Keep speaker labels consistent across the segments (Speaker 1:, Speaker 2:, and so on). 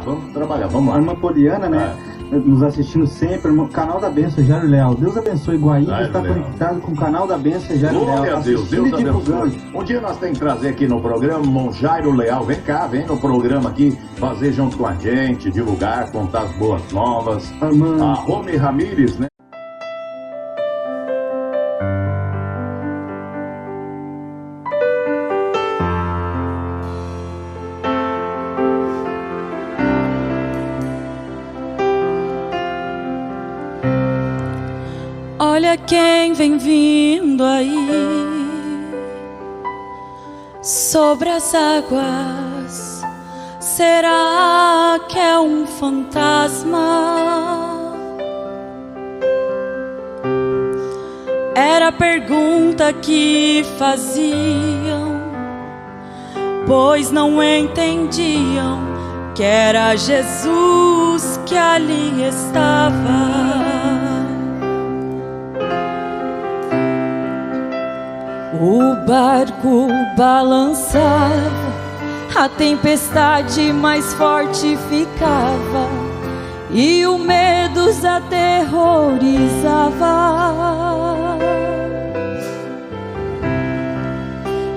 Speaker 1: vamos trabalhar, vamos lá.
Speaker 2: A irmã Poliana, né? Nos assistindo sempre, canal da Bênção, Jairo Leal. Deus abençoe. Guaíba está conectado com o canal da Bênção, Jairo Leal.
Speaker 1: Glória a Deus, Deus abençoe. Um dia nós temos que trazer aqui no programa o Jairo Leal. Vem cá, vem no programa aqui, fazer junto com a gente, divulgar, contar as boas novas. A Rome Ramírez, né?
Speaker 3: Olha quem vem vindo aí sobre as águas. Será que é um fantasma? Era a pergunta que faziam, pois não entendiam que era Jesus que ali estava. O barco balançava, a tempestade mais forte ficava e o medo os aterrorizava.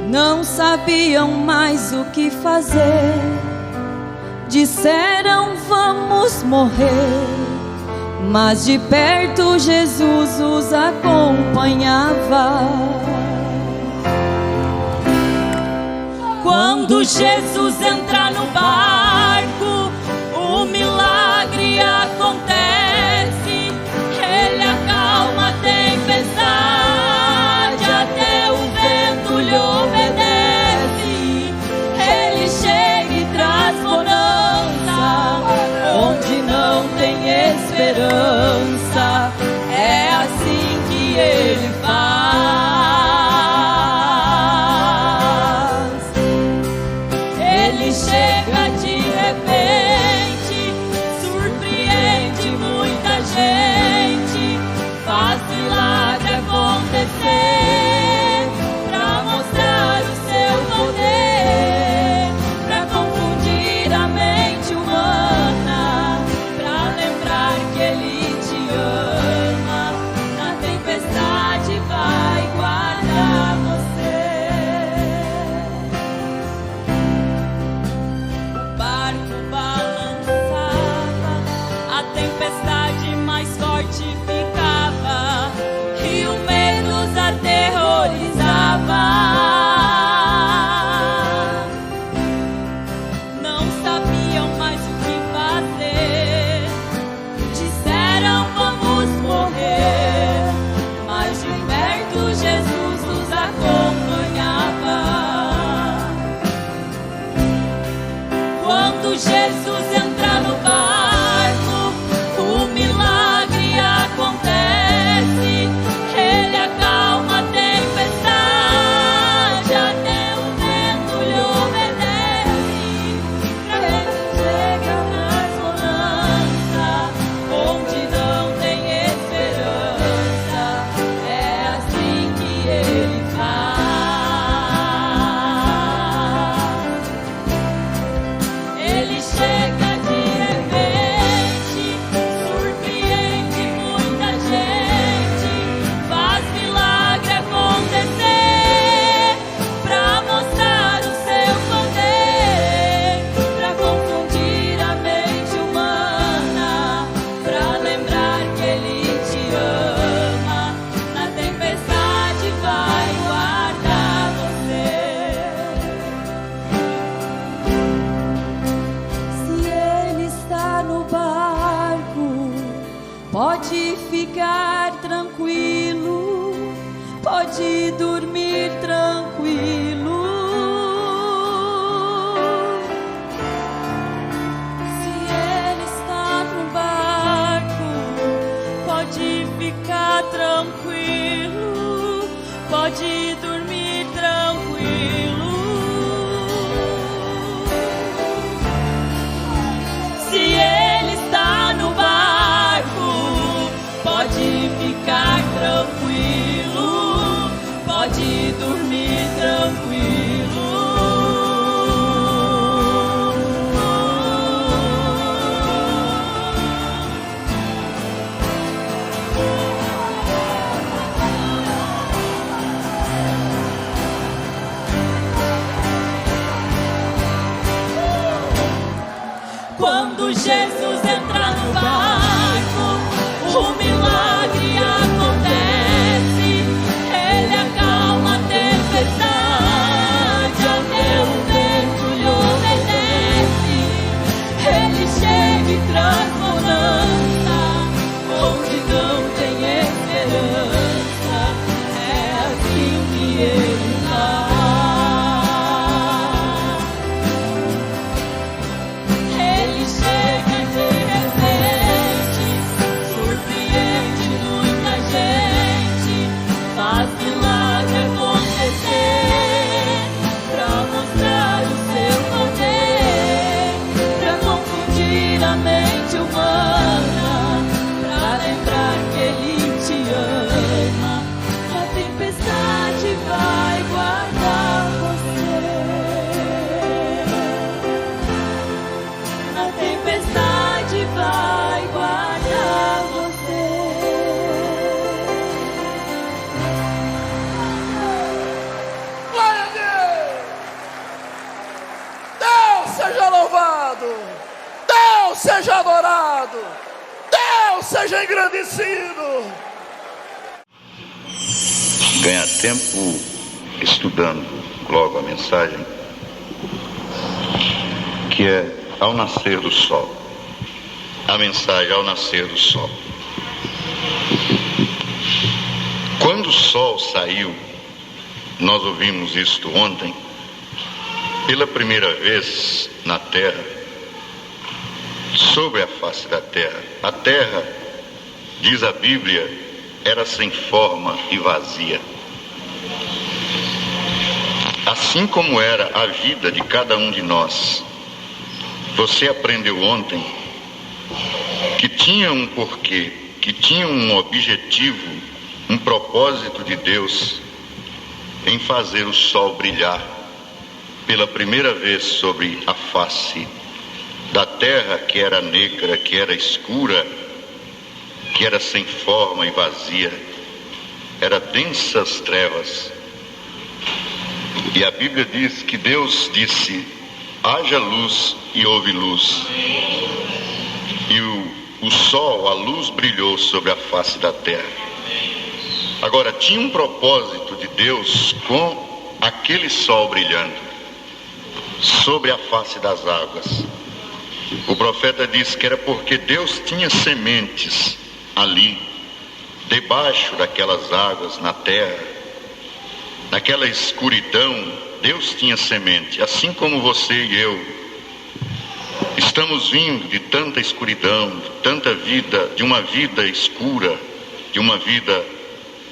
Speaker 3: Não sabiam mais o que fazer, disseram vamos morrer, mas de perto Jesus os acompanhava. Quando Jesus entra no barco, o milagre acontece. Ele acalma a tempestade, até o vento lhe obedece. Ele chega e traz bonança onde não tem esperança. É assim que ele faz. Chega de repente, surpreende muita gente, faz milagre acontecer, pra mostrar o seu poder, pra confundir a mente humana, pra lembrar que Ele te ama, na tempestade vai guardar você. Tempestade mais forte ficava e o medo os aterrorizava. Não sabiam mais o que fazer, disseram vamos morrer, mas de perto Jesus os acompanhava. Quando Jesus entra no barco, o milagre acontece. Ele acalma a tempestade, até o vento lhe obedece. Pra ele chega traz bonança onde não tem esperança. É assim que ele faz. Ele chega Quando Jesus entra no barco, o milagre acontece. Ele acalma a tempestade, até o vento lhe obedece. Ele chega e traz bonança onde não tem esperança. É assim que ele faz. Ele chega de repente, surpreende muita gente, faz milagre acontecer, pra mostrar o seu poder, pra confundir a mente humana, pra lembrar que ele te ama. A tempestade vai guardar você. A tempestade vai guardar você.
Speaker 4: Glória a Deus! Deus seja louvado! Deus seja adorado! Deus seja engrandecido!
Speaker 5: Ganhar tempo estudando logo a mensagem, que é ao nascer do sol. A mensagem ao nascer do sol. Quando o sol saiu, nós ouvimos isto ontem, pela primeira vez na terra, sobre a face da terra. A terra, diz a Bíblia, era sem forma e vazia. Assim como era a vida de cada um de nós. Você aprendeu ontem que tinha um porquê, que tinha um objetivo, um propósito de Deus em fazer o sol brilhar pela primeira vez sobre a face da terra, que era negra, que era escura, que era sem forma e vazia, era densas trevas. E a Bíblia diz que Deus disse: haja luz, e houve luz. E o sol, a luz, brilhou sobre a face da terra. Agora, tinha um propósito de Deus com aquele sol brilhando sobre a face das águas. O profeta disse que era porque Deus tinha sementes ali, debaixo daquelas águas, na terra, naquela escuridão. Deus tinha semente, assim como você e eu estamos vindo de tanta escuridão, de tanta vida, de uma vida escura, de uma vida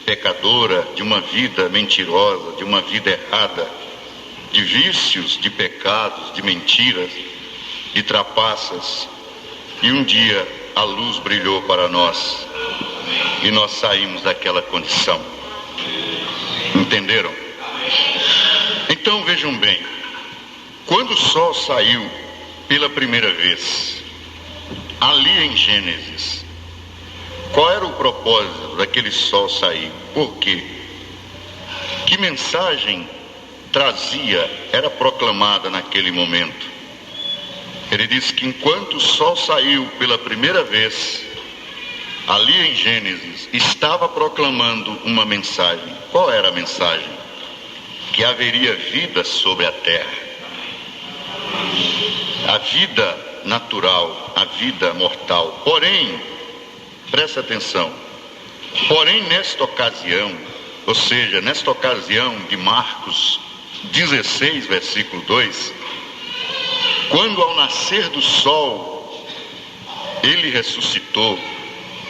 Speaker 5: pecadora, de uma vida mentirosa, de uma vida errada, de vícios, de pecados, de mentiras, de trapaças. E um dia a luz brilhou para nós e nós saímos daquela condição. Entenderam? Então vejam bem, quando o sol saiu pela primeira vez, ali em Gênesis, qual era o propósito daquele sol sair? Por quê? Que mensagem trazia, era proclamada naquele momento? Ele disse que enquanto o sol saiu pela primeira vez, ali em Gênesis, estava proclamando uma mensagem. Qual era a mensagem? Que haveria vida sobre a terra. A vida natural, a vida mortal. Porém, presta atenção, porém nesta ocasião, ou seja, nesta ocasião de Marcos 16, versículo 2, quando ao nascer do sol, ele ressuscitou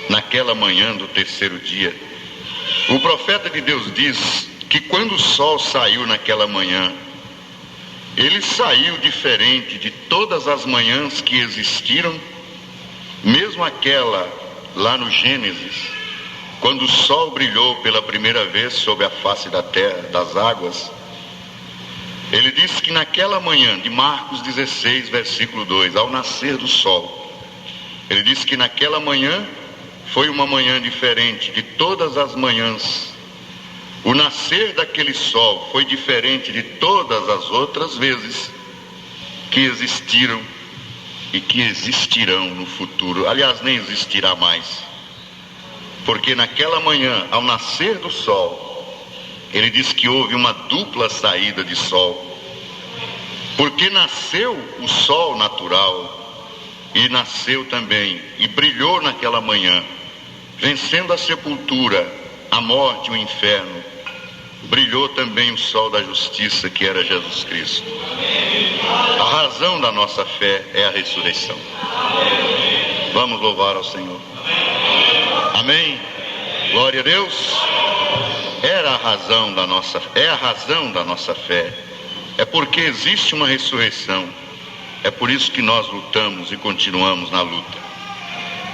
Speaker 5: naquela manhã do terceiro dia, o profeta de Deus diz que quando o sol saiu naquela manhã, ele saiu diferente de todas as manhãs que existiram, mesmo aquela lá no Gênesis, quando o sol brilhou pela primeira vez sobre a face da terra, das águas. Ele disse que naquela manhã de Marcos 16, versículo 2, ao nascer do sol, ele disse que naquela manhã foi uma manhã diferente de todas as manhãs. O nascer daquele sol foi diferente de todas as outras vezes que existiram e que existirão no futuro. Aliás, nem existirá mais. Porque naquela manhã, ao nascer do sol, ele diz que houve uma dupla saída de sol. Porque nasceu o sol natural e nasceu também e brilhou naquela manhã, vencendo a sepultura, a morte, o inferno. Brilhou também o sol da justiça, que era Jesus Cristo. A razão da nossa fé é a ressurreição. Vamos louvar ao Senhor. Amém? Glória a Deus. É a razão da nossa fé. É porque existe uma ressurreição. É por isso que nós lutamos e continuamos na luta.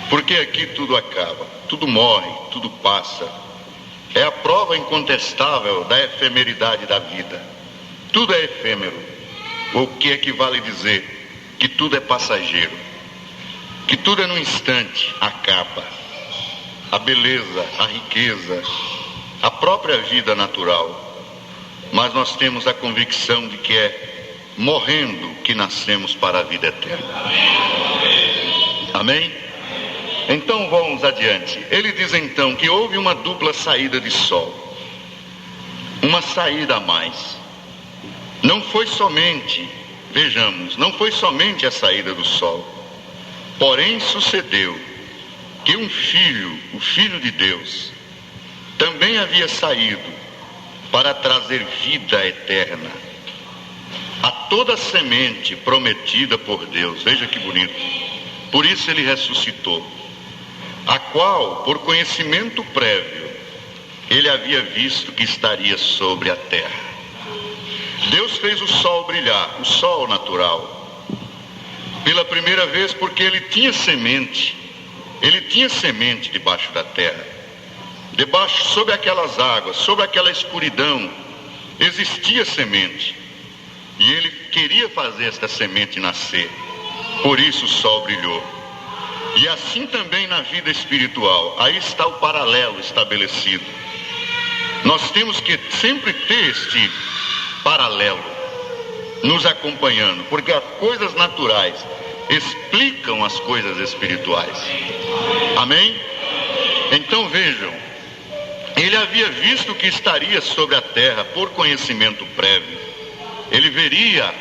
Speaker 5: Porque aqui tudo acaba, tudo morre, tudo passa. É a prova incontestável da efemeridade da vida. Tudo é efêmero. O que equivale dizer que tudo é passageiro. Que tudo é num instante, acaba. A beleza, a riqueza, a própria vida natural. Mas nós temos a convicção de que é morrendo que nascemos para a vida eterna. Amém? Então vamos adiante. Ele diz então que houve uma dupla saída de sol. Uma saída a mais. Não foi somente, vejamos, não foi somente a saída do sol. Porém sucedeu que um filho, o Filho de Deus, também havia saído para trazer vida eterna a toda semente prometida por Deus. Veja que bonito. Por isso ele ressuscitou, a qual, por conhecimento prévio, ele havia visto que estaria sobre a terra. Deus fez o sol brilhar, o sol natural, pela primeira vez, porque ele tinha semente debaixo da terra. Debaixo, sob aquelas águas, sob aquela escuridão, existia semente. E ele queria fazer esta semente nascer. Por isso o sol brilhou. E assim também na vida espiritual. Aí está o paralelo estabelecido. Nós temos que sempre ter este paralelo nos acompanhando, porque as coisas naturais explicam as coisas espirituais. Amém? Então vejam, ele havia visto que estaria sobre a terra por conhecimento prévio. Ele veria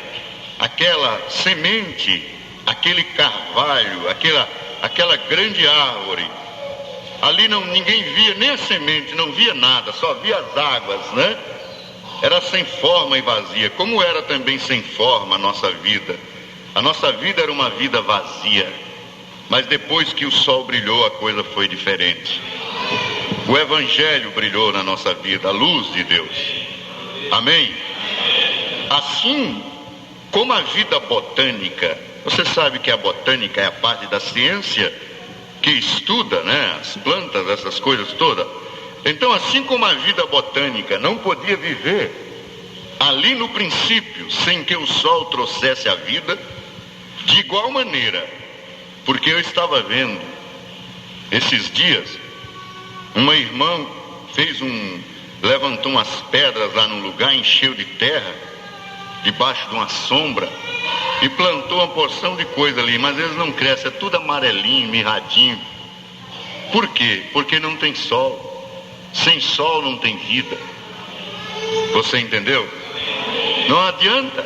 Speaker 5: aquela semente, aquele carvalho, aquela grande árvore. Ali ninguém via nem a semente, não via nada, só via as águas, né? Era sem forma e vazia, como era também sem forma a nossa vida. A nossa vida era uma vida vazia, mas depois que o sol brilhou, a coisa foi diferente. O Evangelho brilhou na nossa vida, a luz de Deus. Amém? Assim como a vida botânica, você sabe que a botânica é a parte da ciência que estuda, né, as plantas, essas coisas todas. Então, assim como a vida botânica não podia viver ali no princípio, sem que o sol trouxesse a vida, de igual maneira, porque eu estava vendo esses dias, uma irmã levantou umas pedras lá num lugar, encheu de terra, debaixo de uma sombra, e plantou uma porção de coisa ali, mas eles não crescem, é tudo amarelinho, mirradinho. Por quê? Porque não tem sol. Sem sol não tem vida. Você entendeu? Não adianta,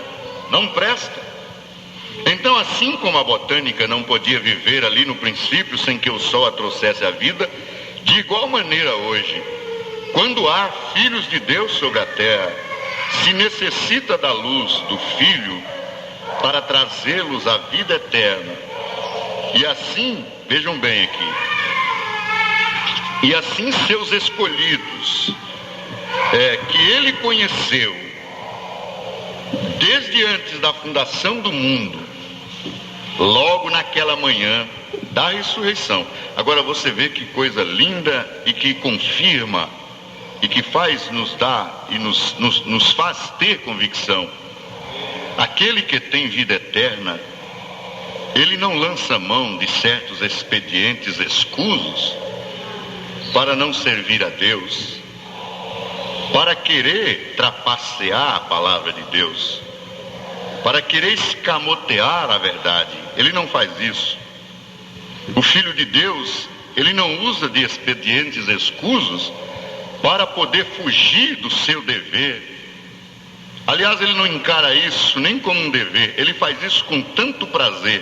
Speaker 5: não presta. Então, assim como a botânica não podia viver ali no princípio sem que o sol a trouxesse a vida, de igual maneira hoje, quando há filhos de Deus sobre a terra, se necessita da luz do Filho para trazê-los à vida eterna. E assim, vejam bem aqui, e assim seus escolhidos, que ele conheceu desde antes da fundação do mundo, logo naquela manhã da ressurreição. Agora você vê que coisa linda e que confirma e que faz nos dar e nos faz ter convicção. Aquele que tem vida eterna, ele não lança mão de certos expedientes escusos para não servir a Deus, para querer trapacear a palavra de Deus. para querer escamotear a verdade. Ele não faz isso. O Filho de Deus, ele não usa de expedientes escusos para poder fugir do seu dever. Aliás, ele não encara isso nem como um dever, ele faz isso com tanto prazer,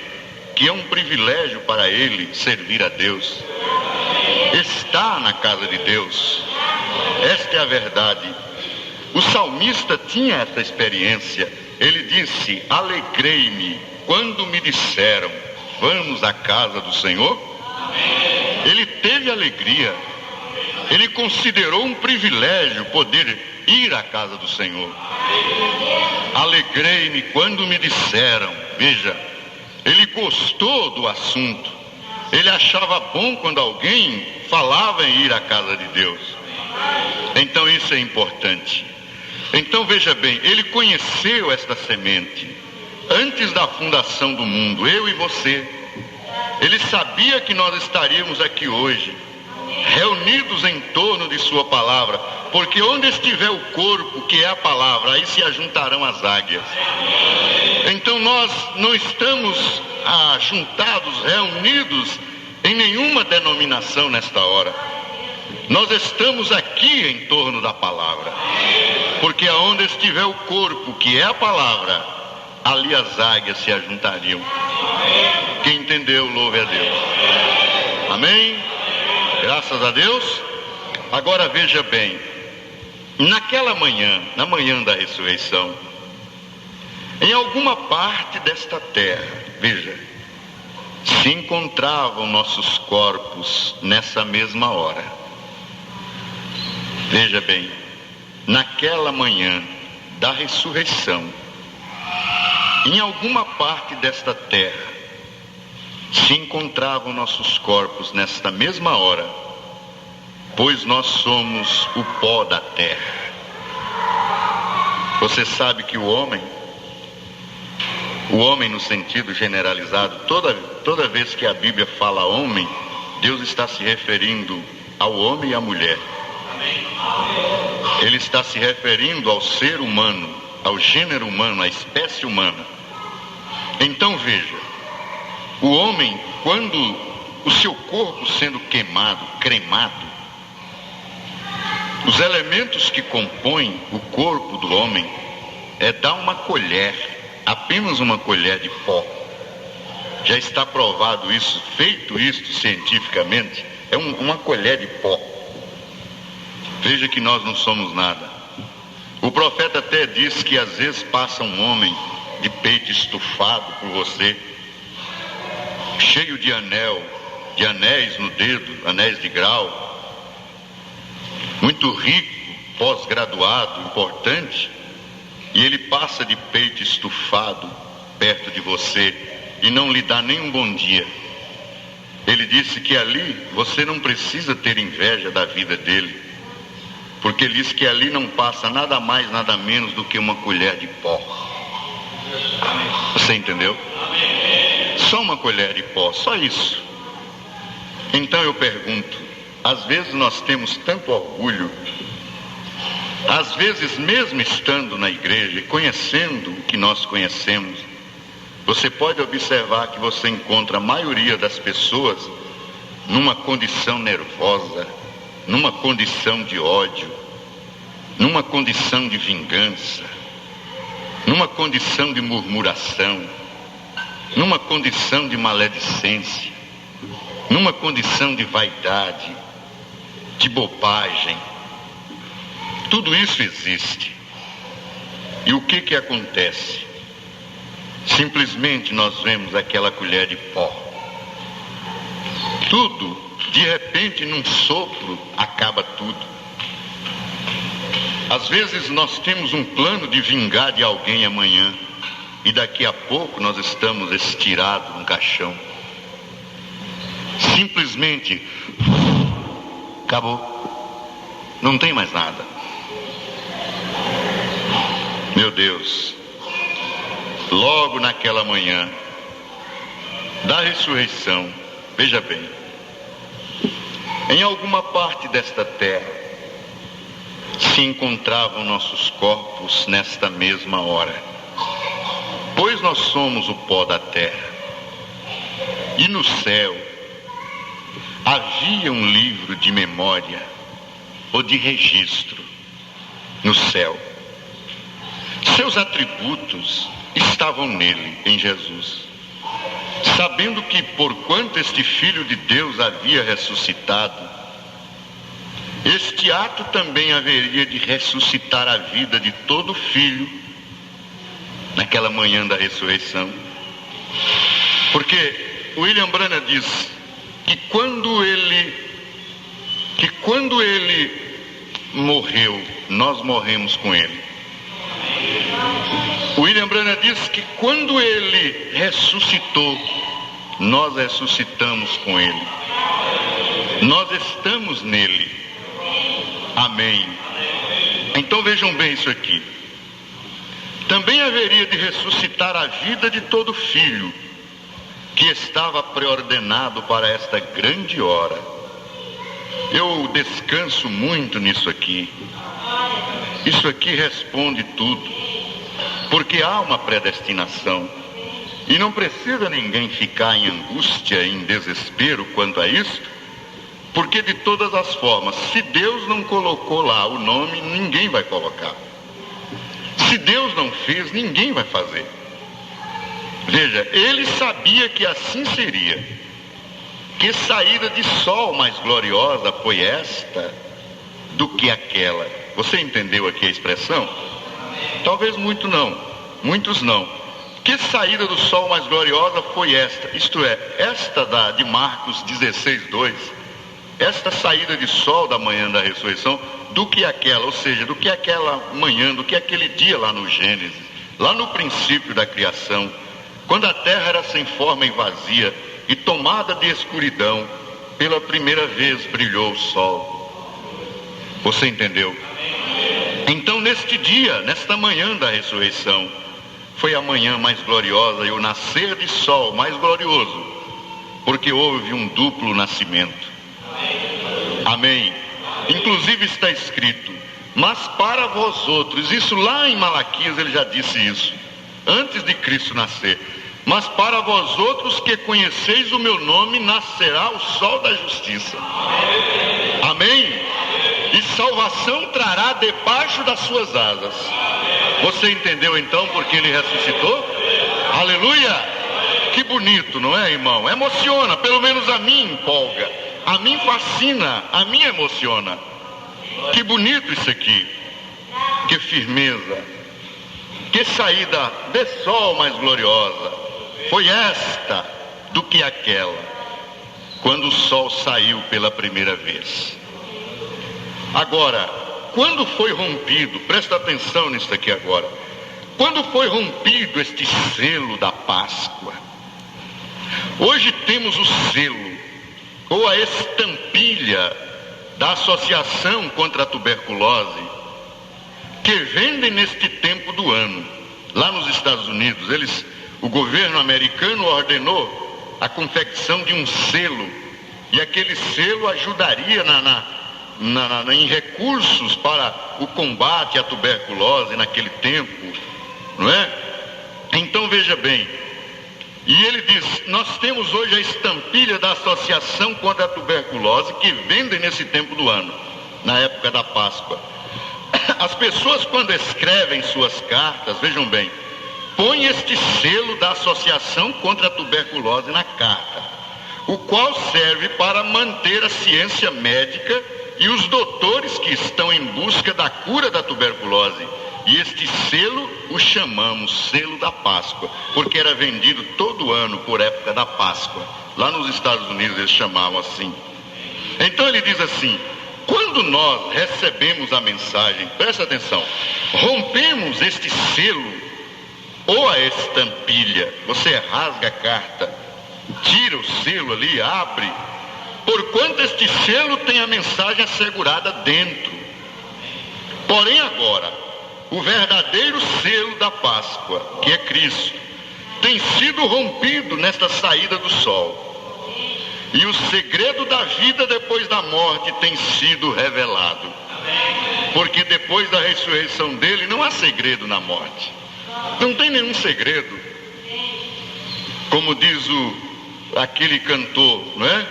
Speaker 5: que é um privilégio para ele servir a Deus. Está na casa de Deus. Esta é a verdade. O salmista tinha essa experiência. Ele disse: alegrei-me quando me disseram, vamos à casa do Senhor. Ele teve alegria. Ele considerou um privilégio poder ir à casa do Senhor. Alegrei-me quando me disseram. Veja, ele gostou do assunto. Ele achava bom quando alguém falava em ir à casa de Deus. Então isso é importante. Então veja bem, ele conheceu esta semente antes da fundação do mundo, eu e você. Ele sabia que nós estaríamos aqui hoje, reunidos em torno de sua palavra, porque onde estiver o corpo, que é a palavra, aí se ajuntarão as águias. Então nós não estamos juntados, reunidos em nenhuma denominação nesta hora. Nós estamos aqui em torno da palavra, porque aonde estiver o corpo, que é a palavra, ali as águias se ajuntariam. Quem entendeu, louve a Deus. Amém? Graças a Deus. Agora veja bem, naquela manhã, na manhã da ressurreição, em alguma parte desta terra, veja, se encontravam nossos corpos nessa mesma hora. Veja bem, naquela manhã da ressurreição, em alguma parte desta terra, se encontravam nossos corpos nesta mesma hora, pois nós somos o pó da terra. Você sabe que o homem no sentido generalizado, toda vez que a Bíblia fala homem, Deus está se referindo ao homem e à mulher. Ele está se referindo ao ser humano, ao gênero humano, à espécie humana. Então veja, o homem, quando o seu corpo sendo queimado, cremado, os elementos que compõem o corpo do homem dá uma colher, apenas uma colher de pó. Já está provado isso, feito isto cientificamente, é uma colher de pó. Veja que nós não somos nada. O profeta até diz que às vezes passa um homem de peito estufado por você, cheio de anéis no dedo, anéis de grau, muito rico, pós-graduado, importante, e ele passa de peito estufado perto de você e não lhe dá nem um bom dia. Ele disse que ali você não precisa ter inveja da vida dele, porque ele disse que ali não passa nada mais, nada menos do que uma colher de pó. Você entendeu? Só uma colher de pó, só isso. Então eu pergunto, às vezes nós temos tanto orgulho, às vezes mesmo estando na igreja e conhecendo o que nós conhecemos, você pode observar que você encontra a maioria das pessoas numa condição nervosa, numa condição de ódio, numa condição de vingança, numa condição de murmuração, numa condição de maledicência, numa condição de vaidade, de bobagem. Tudo isso existe. E o que acontece? Simplesmente nós vemos aquela colher de pó. Tudo, de repente, num sopro, acaba tudo. Às vezes nós temos um plano de vingar de alguém amanhã, e daqui a pouco nós estamos estirados no caixão. Simplesmente acabou. Não tem mais nada. Meu Deus, logo naquela manhã da ressurreição, veja bem, em alguma parte desta terra se encontravam nossos corpos nesta mesma hora. pois nós somos o pó da terra. E no céu havia um livro de memória ou de registro no céu. Seus atributos estavam nele, em Jesus. Sabendo que, porquanto este Filho de Deus havia ressuscitado, este ato também haveria de ressuscitar a vida de todo filho naquela manhã da ressurreição. Porque William Branham diz que quando ele morreu, nós morremos com ele. William Branham diz que quando ele ressuscitou, nós ressuscitamos com ele. Nós estamos nele. Amém. Então vejam bem isso aqui. Também haveria de ressuscitar a vida de todo filho que estava preordenado para esta grande hora. Eu descanso muito nisso aqui. Isso aqui responde tudo, porque há uma predestinação e não precisa ninguém ficar em angústia, em desespero quanto a isso, porque de todas as formas, se Deus não colocou lá o nome, ninguém vai colocar. Se Deus não fez, ninguém vai fazer. Veja, ele sabia que assim seria. Que saída de sol mais gloriosa foi esta do que aquela. Você entendeu aqui a expressão? Talvez muitos não. Que saída do sol mais gloriosa foi esta? Isto é, esta de Marcos 16:2. Esta saída de sol da manhã da ressurreição, do que aquela, ou seja, do que aquela manhã, do que aquele dia lá no Gênesis, lá no princípio da criação, quando a terra era sem forma e vazia e tomada de escuridão, pela primeira vez brilhou o sol. Você entendeu? Então neste dia, nesta manhã da ressurreição, foi a manhã mais gloriosa e o nascer de sol mais glorioso, porque houve um duplo nascimento. Amém. Inclusive está escrito, mas para vós outros, isso lá em Malaquias ele já disse isso, antes de Cristo nascer. Mas para vós outros que conheceis o meu nome, nascerá o sol da justiça. Amém? E salvação trará debaixo das suas asas. Você entendeu então porque ele ressuscitou? Aleluia! Que bonito, não é, irmão? Emociona, pelo menos a mim empolga. A mim fascina, a mim emociona. Que bonito isso aqui. Que firmeza. Que saída de sol mais gloriosa foi esta do que aquela, quando o sol saiu pela primeira vez. Agora, quando foi rompido, presta atenção nisso aqui agora, quando foi rompido este selo da Páscoa, hoje temos o selo, ou a estampilha da Associação contra a Tuberculose, que vendem neste tempo do ano. Lá nos Estados Unidos, o governo americano ordenou a confecção de um selo, e aquele selo ajudaria em recursos para o combate à tuberculose naquele tempo, não é? Então veja bem, e ele diz, nós temos hoje a estampilha da Associação contra a Tuberculose, que vendem nesse tempo do ano, na época da Páscoa. As pessoas, quando escrevem suas cartas, vejam bem, põe este selo da Associação contra a Tuberculose na carta, o qual serve para manter a ciência médica e os doutores que estão em busca da cura da tuberculose. E este selo o chamamos selo da Páscoa, porque era vendido todo ano por época da Páscoa. Lá nos Estados Unidos eles chamavam assim. Então ele diz assim, quando nós recebemos a mensagem, presta atenção, rompemos este selo ou a estampilha, você rasga a carta, tira o selo ali, abre, porquanto este selo tem a mensagem assegurada dentro. Porém agora, o verdadeiro selo da Páscoa, que é Cristo, tem sido rompido nesta saída do sol. E o segredo da vida depois da morte tem sido revelado. Porque depois da ressurreição dele não há segredo na morte. Não tem nenhum segredo. Como diz aquele cantor, não é?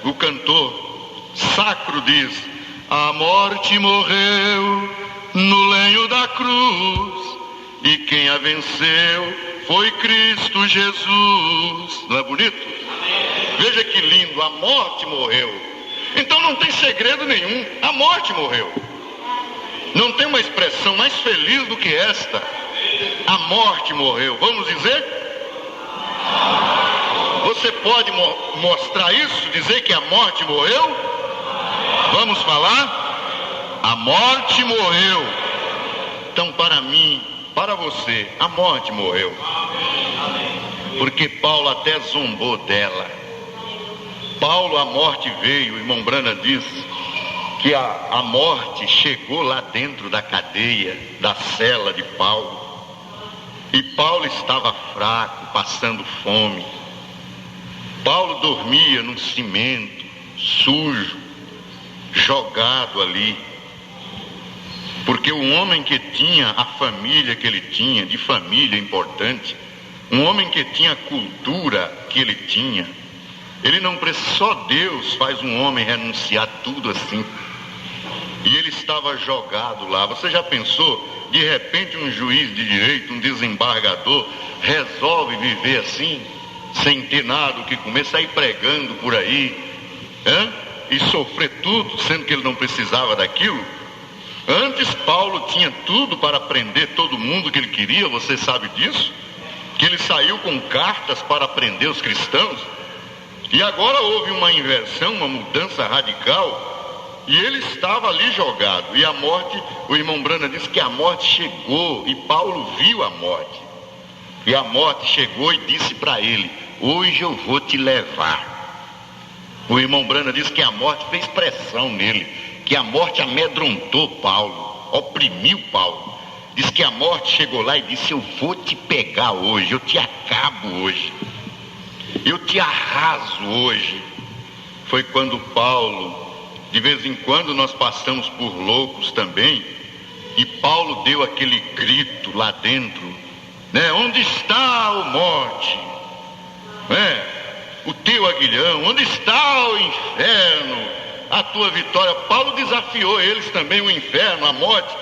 Speaker 5: O cantor sacro diz: a morte morreu no lenho da cruz, e quem a venceu foi Cristo Jesus. Não é bonito? Veja que lindo, a morte morreu. Então não tem segredo nenhum, a morte morreu. Não tem uma expressão mais feliz do que esta: a morte morreu. Vamos dizer? Você pode mostrar isso, dizer que a morte morreu? Vamos falar? A morte morreu. Então, para mim, para você, a morte morreu. Porque Paulo até zombou dela. Paulo, a morte veio, o irmão Brana disse que a morte chegou lá dentro da cadeia, da cela de Paulo. E Paulo estava fraco, passando fome. Paulo dormia num cimento sujo, jogado ali. Porque o homem que tinha a família que ele tinha, de família importante, um homem que tinha a cultura que ele tinha, ele não precisa, só Deus faz um homem renunciar tudo assim. E ele estava jogado lá. Você já pensou, de repente um juiz de direito, um desembargador, resolve viver assim, sem ter nada o que comer, sair pregando por aí, e sofrer tudo, sendo que ele não precisava daquilo? Antes Paulo tinha tudo para prender todo mundo que ele queria, você sabe disso? Que ele saiu com cartas para prender os cristãos. E agora houve uma inversão, uma mudança radical, e ele estava ali jogado. E a morte, o irmão Brana disse que a morte chegou, e Paulo viu a morte. E a morte chegou e disse para ele: hoje eu vou te levar. O irmão Brana disse que a morte fez pressão nele, que a morte amedrontou Paulo, oprimiu Paulo. Diz que a morte chegou lá e disse: eu vou te pegar hoje, eu te acabo hoje, eu te arraso hoje. Foi quando Paulo, de vez em quando nós passamos por loucos também, e Paulo deu aquele grito lá dentro, né? Onde está, ó morte? O teu aguilhão, onde está o inferno, a tua vitória? Paulo desafiou eles também, o inferno, a morte.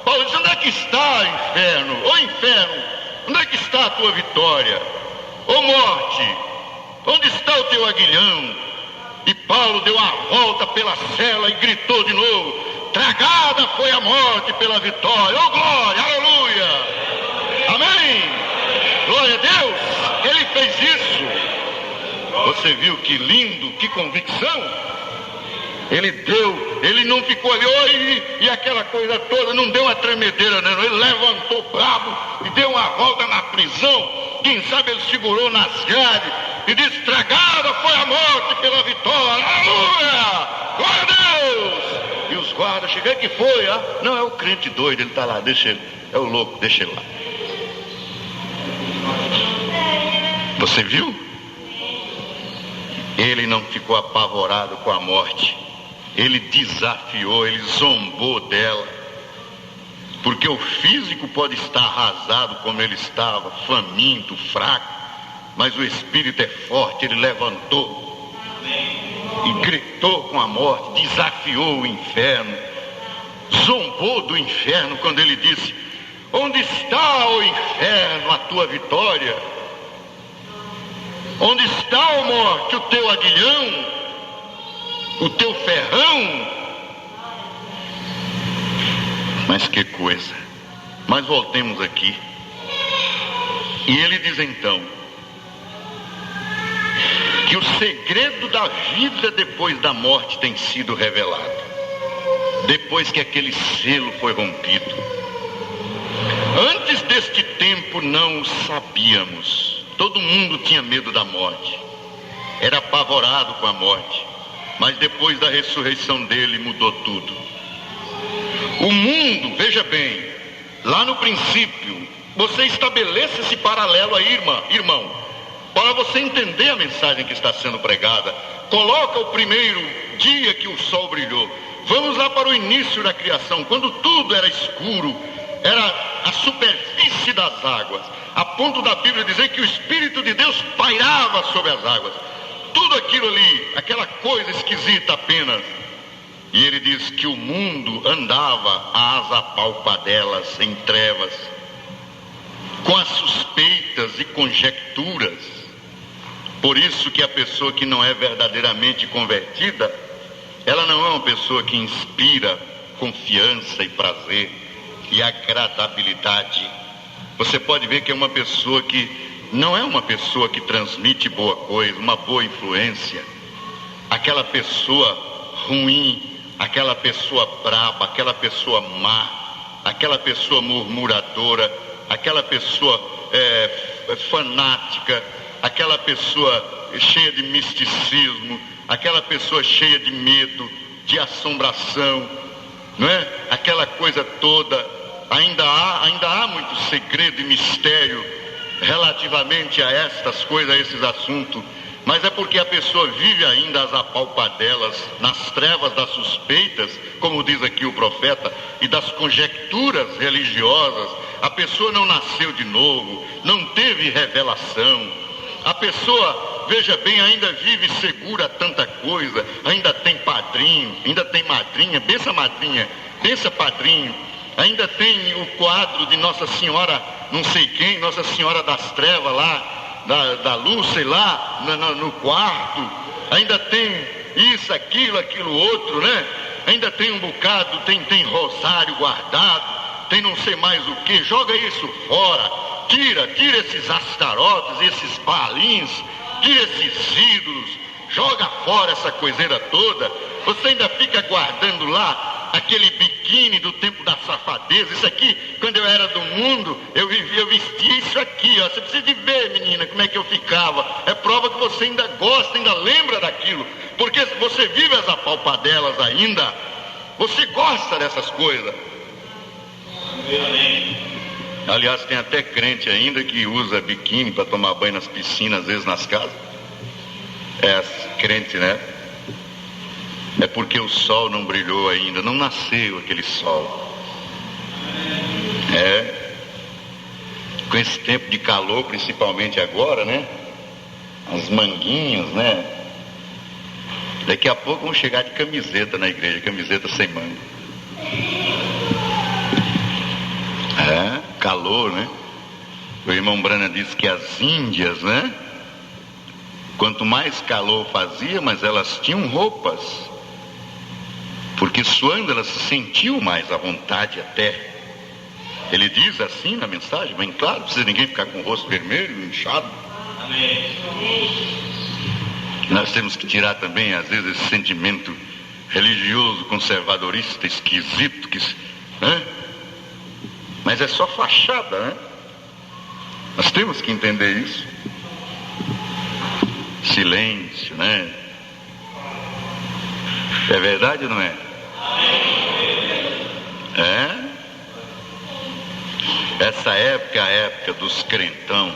Speaker 5: Paulo disse: onde é que está, inferno? Ô inferno, onde é que está a tua vitória? Ô morte, onde está o teu aguilhão? E Paulo deu a volta pela cela e gritou de novo: tragada foi a morte pela vitória. Oh glória, aleluia, amém, glória a Deus. Ele fez isso. Você viu que lindo, que convicção? Ele deu, ele não ficou ali, oi, e aquela coisa toda, não deu uma tremedeira, não. Ele levantou bravo e deu uma volta na prisão. Quem sabe ele segurou nas grades e disse: tragada foi a morte pela vitória, aleluia, glória a Deus. E os guardas chegaram: que foi? Não, é o crente doido, ele está lá, deixa ele, é o louco, deixa ele lá. Você viu? Ele não ficou apavorado com a morte. Ele desafiou, ele zombou dela. Porque o físico pode estar arrasado como ele estava, faminto, fraco, mas o espírito é forte. Ele levantou e gritou com a morte, desafiou o inferno, zombou do inferno quando ele disse: onde está, ó inferno, a tua vitória? Onde está, ó morte, o teu aguilhão, o teu ferrão? Mas que coisa. Mas voltemos aqui. E ele diz então que o segredo da vida depois da morte tem sido revelado, depois que aquele selo foi rompido. Antes deste tempo não o sabíamos. Todo mundo tinha medo da morte, era apavorado com a morte. Mas depois da ressurreição dele mudou tudo. O mundo, veja bem, lá no princípio, você estabeleça esse paralelo aí, irmão, para você entender a mensagem que está sendo pregada. Coloca o primeiro dia que o sol brilhou. Vamos lá para o início da criação, quando tudo era escuro, era a superfície das águas, a ponto da Bíblia dizer que o Espírito de Deus pairava andava sobre as águas. Tudo aquilo ali, aquela coisa esquisita apenas. E ele diz que o mundo andava às apalpadelas em trevas, com as suspeitas e conjecturas. Por isso que a pessoa que não é verdadeiramente convertida, ela não é uma pessoa que inspira confiança e prazer e agradabilidade. Você pode ver que é uma pessoa que não é uma pessoa que transmite boa coisa, uma boa influência. Aquela pessoa ruim, aquela pessoa braba, aquela pessoa má, aquela pessoa murmuradora, aquela pessoa fanática, aquela pessoa cheia de misticismo, aquela pessoa cheia de medo, de assombração, não é? Aquela coisa toda, ainda há muito segredo e mistério relativamente a estas coisas, a esses assuntos, mas é porque a pessoa vive ainda às apalpadelas, nas trevas das suspeitas, como diz aqui o profeta, e das conjecturas religiosas. A pessoa não nasceu de novo, não teve revelação. A pessoa, veja bem, ainda vive segura a tanta coisa, ainda tem padrinho, ainda tem madrinha, pensa padrinho, ainda tem o quadro de Nossa Senhora, não sei quem, Nossa Senhora das Trevas lá, da luz, sei lá, no quarto, ainda tem isso, aquilo outro, né? Ainda tem um bocado, tem rosário guardado, tem não sei mais o que, joga isso fora, tira esses astarotes, esses balins, tira esses ídolos, joga fora essa coiseira toda. Você ainda fica guardando lá aquele biquíni do tempo da safadeza. Isso aqui, quando eu era do mundo, eu vestia isso aqui, ó. Você precisa de ver, menina, como é que eu ficava. É prova que você ainda gosta, ainda lembra daquilo, porque se você vive as apalpadelas ainda, você gosta dessas coisas. Aliás, tem até crente ainda que usa biquíni para tomar banho nas piscinas, às vezes nas casas. Crente, né? É porque o sol não brilhou ainda, não nasceu aquele sol. Com esse tempo de calor, principalmente agora, né? As manguinhas, né? Daqui a pouco vão chegar de camiseta na igreja, camiseta sem manga. Calor, né? O irmão Brana disse que as índias, né? Quanto mais calor fazia, mas elas tinham roupas, porque suando elas se sentiam mais à vontade até. Ele diz assim na mensagem, bem claro, não precisa ninguém ficar com o rosto vermelho, inchado. Amém. Nós temos que tirar também, às vezes, esse sentimento religioso, conservadorista, esquisito, né? Mas é só fachada, né? Nós temos que entender isso. Silêncio, né? É verdade ou não é? Essa época é a época dos crentão,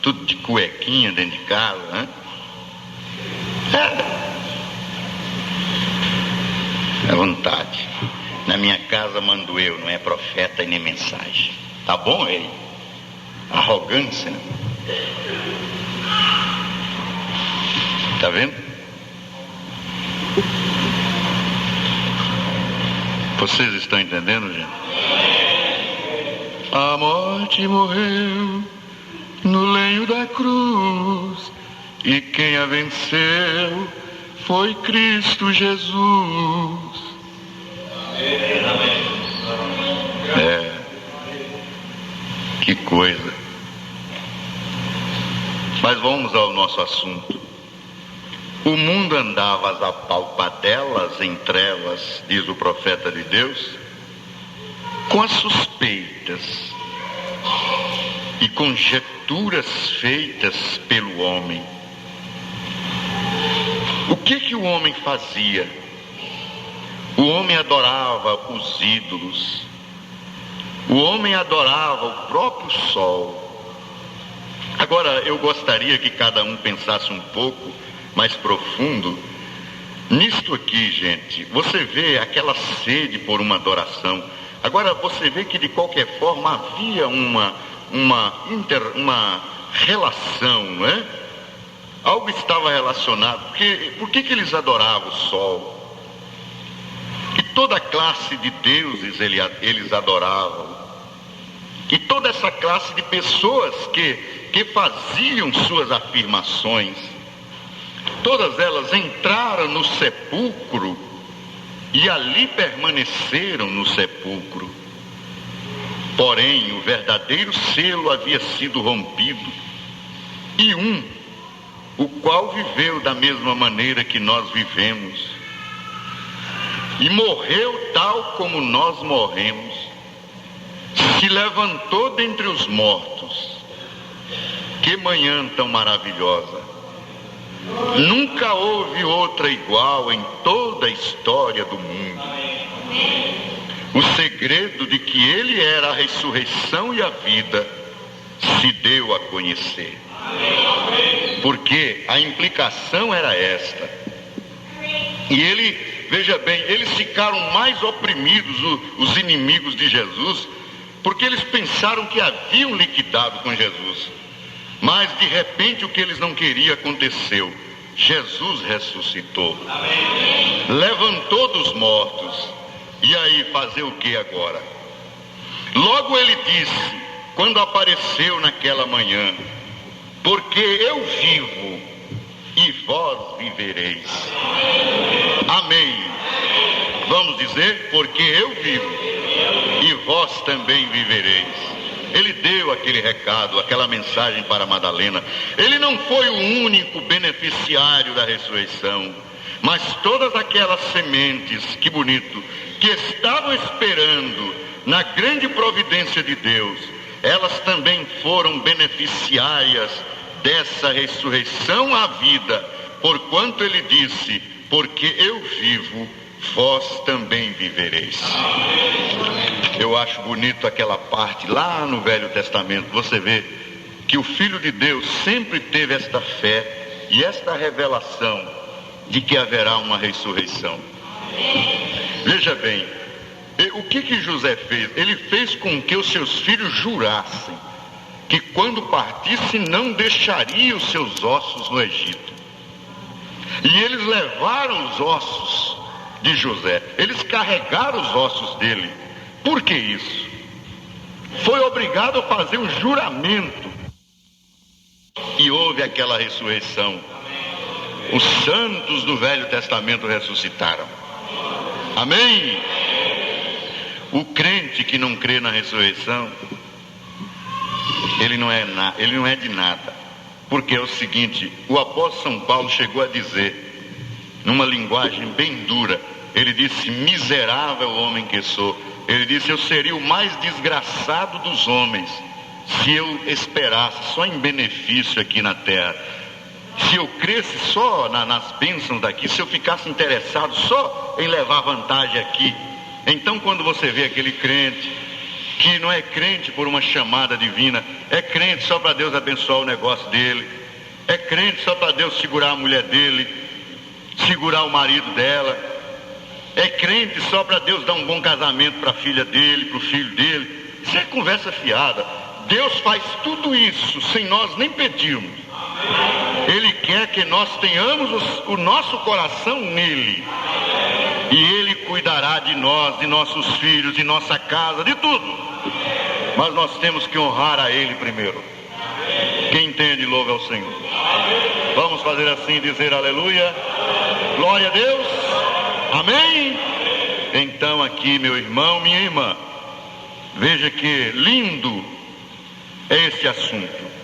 Speaker 5: tudo de cuequinha dentro de casa, né? À vontade. Na minha casa mando eu, não é profeta e nem mensagem. Tá bom, ele? Arrogância, né? Tá vendo? Vocês estão entendendo, gente? A morte morreu no lenho da cruz, e quem a venceu foi Cristo Jesus. Que coisa. Mas vamos ao nosso assunto. O mundo andava às apalpadelas em trevas, diz o profeta de Deus, com as suspeitas e conjecturas feitas pelo homem. O que o homem fazia? O homem adorava os ídolos. O homem adorava o próprio sol. Agora, eu gostaria que cada um pensasse um pouco mais profundo nisto aqui, gente. Você vê aquela sede por uma adoração. Agora, você vê que de qualquer forma havia uma relação, não é? algo estava relacionado. Por que eles adoravam o sol? E toda classe de deuses eles adoravam. E toda essa classe de pessoas que faziam suas afirmações, todas elas entraram no sepulcro e ali permaneceram no sepulcro. Porém, o verdadeiro selo havia sido rompido, e o qual viveu da mesma maneira que nós vivemos, e morreu tal como nós morremos, se levantou dentre os mortos. Que manhã tão maravilhosa! Nunca houve outra igual em toda a história do mundo. O segredo de que Ele era a ressurreição e a vida se deu a conhecer. Porque a implicação era esta. E veja bem, eles ficaram mais oprimidos, os inimigos de Jesus, porque eles pensaram que haviam liquidado com Jesus. Mas de repente o que eles não queriam aconteceu. Jesus ressuscitou. Levantou dos mortos. E aí, fazer o que agora? Logo ele disse, quando apareceu naquela manhã: porque eu vivo e vós vivereis. Amém. Vamos dizer, porque eu vivo e vós também vivereis. Ele deu aquele recado, aquela mensagem para Madalena. Ele não foi o único beneficiário da ressurreição, mas todas aquelas sementes, que bonito, que estavam esperando na grande providência de Deus, elas também foram beneficiárias dessa ressurreição à vida, porquanto ele disse: porque eu vivo, vós também vivereis. Eu acho bonito aquela parte lá no Velho Testamento. Você vê que o Filho de Deus sempre teve esta fé e esta revelação de que haverá uma ressurreição. Veja bem, o que José fez? Ele fez com que os seus filhos jurassem que quando partisse não deixaria os seus ossos no Egito. E eles levaram os ossos de José, eles carregaram os ossos dele. Por que isso? Foi obrigado a fazer um juramento. E houve aquela ressurreição. Os santos do Velho Testamento ressuscitaram. Amém? O crente que não crê na ressurreição, ele não é de nada. Porque é o seguinte, o apóstolo São Paulo chegou a dizer, numa linguagem bem dura, ele disse: miserável homem que sou. Ele disse: eu seria o mais desgraçado dos homens se eu esperasse só em benefício aqui na terra. Se eu cresce só nas bênçãos daqui, se eu ficasse interessado só em levar vantagem aqui. Então, quando você vê aquele crente que não é crente por uma chamada divina, é crente só para Deus abençoar o negócio dele, é crente só para Deus segurar a mulher dele, segurar o marido dela, é crente só para Deus dar um bom casamento para a filha dele, para o filho dele. Isso é conversa fiada. Deus faz tudo isso sem nós nem pedirmos. Ele quer que nós tenhamos o nosso coração nele. E Ele cuidará de nós, de nossos filhos, de nossa casa, de tudo. Mas nós temos que honrar a Ele primeiro. Quem entende, louve ao Senhor. Vamos fazer assim, dizer aleluia. Glória a Deus. Amém? Então aqui, meu irmão, minha irmã, veja que lindo é esse assunto.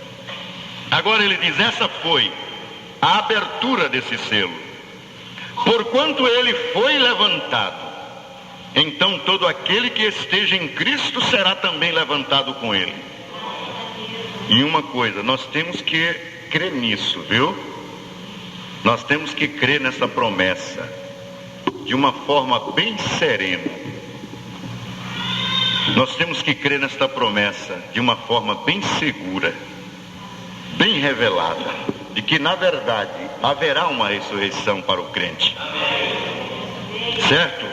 Speaker 5: Agora ele diz, essa foi a abertura desse selo. Porquanto ele foi levantado, então todo aquele que esteja em Cristo será também levantado com ele. E uma coisa, nós temos que crer nisso, viu? Nós temos que crer nessa promessa de uma forma bem serena. Nós temos que crer nesta promessa de uma forma bem segura, bem revelada, de que na verdade haverá uma ressurreição para o crente. Certo?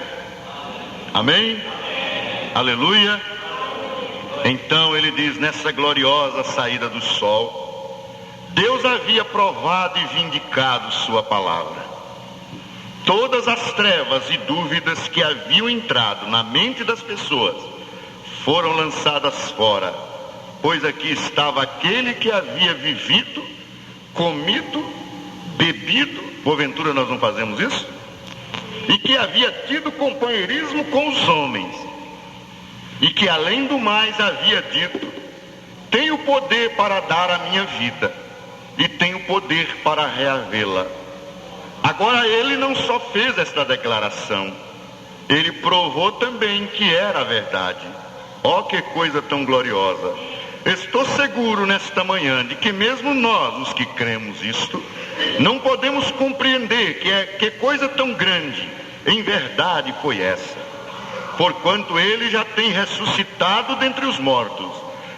Speaker 5: Amém? Aleluia. Então ele diz, nessa gloriosa saída do sol, Deus havia provado e vindicado sua palavra. Todas as trevas e dúvidas que haviam entrado na mente das pessoas foram lançadas fora, pois aqui estava aquele que havia vivido, comido, bebido, porventura nós não fazemos isso? E que havia tido companheirismo com os homens, e que além do mais havia dito: tenho poder para dar a minha vida, e tenho poder para reavê-la. Agora ele não só fez esta declaração, ele provou também que era a verdade. Ó, que coisa tão gloriosa! Estou seguro nesta manhã de que mesmo nós, os que cremos isto, não podemos compreender que coisa tão grande em verdade foi essa. Porquanto ele já tem ressuscitado dentre os mortos,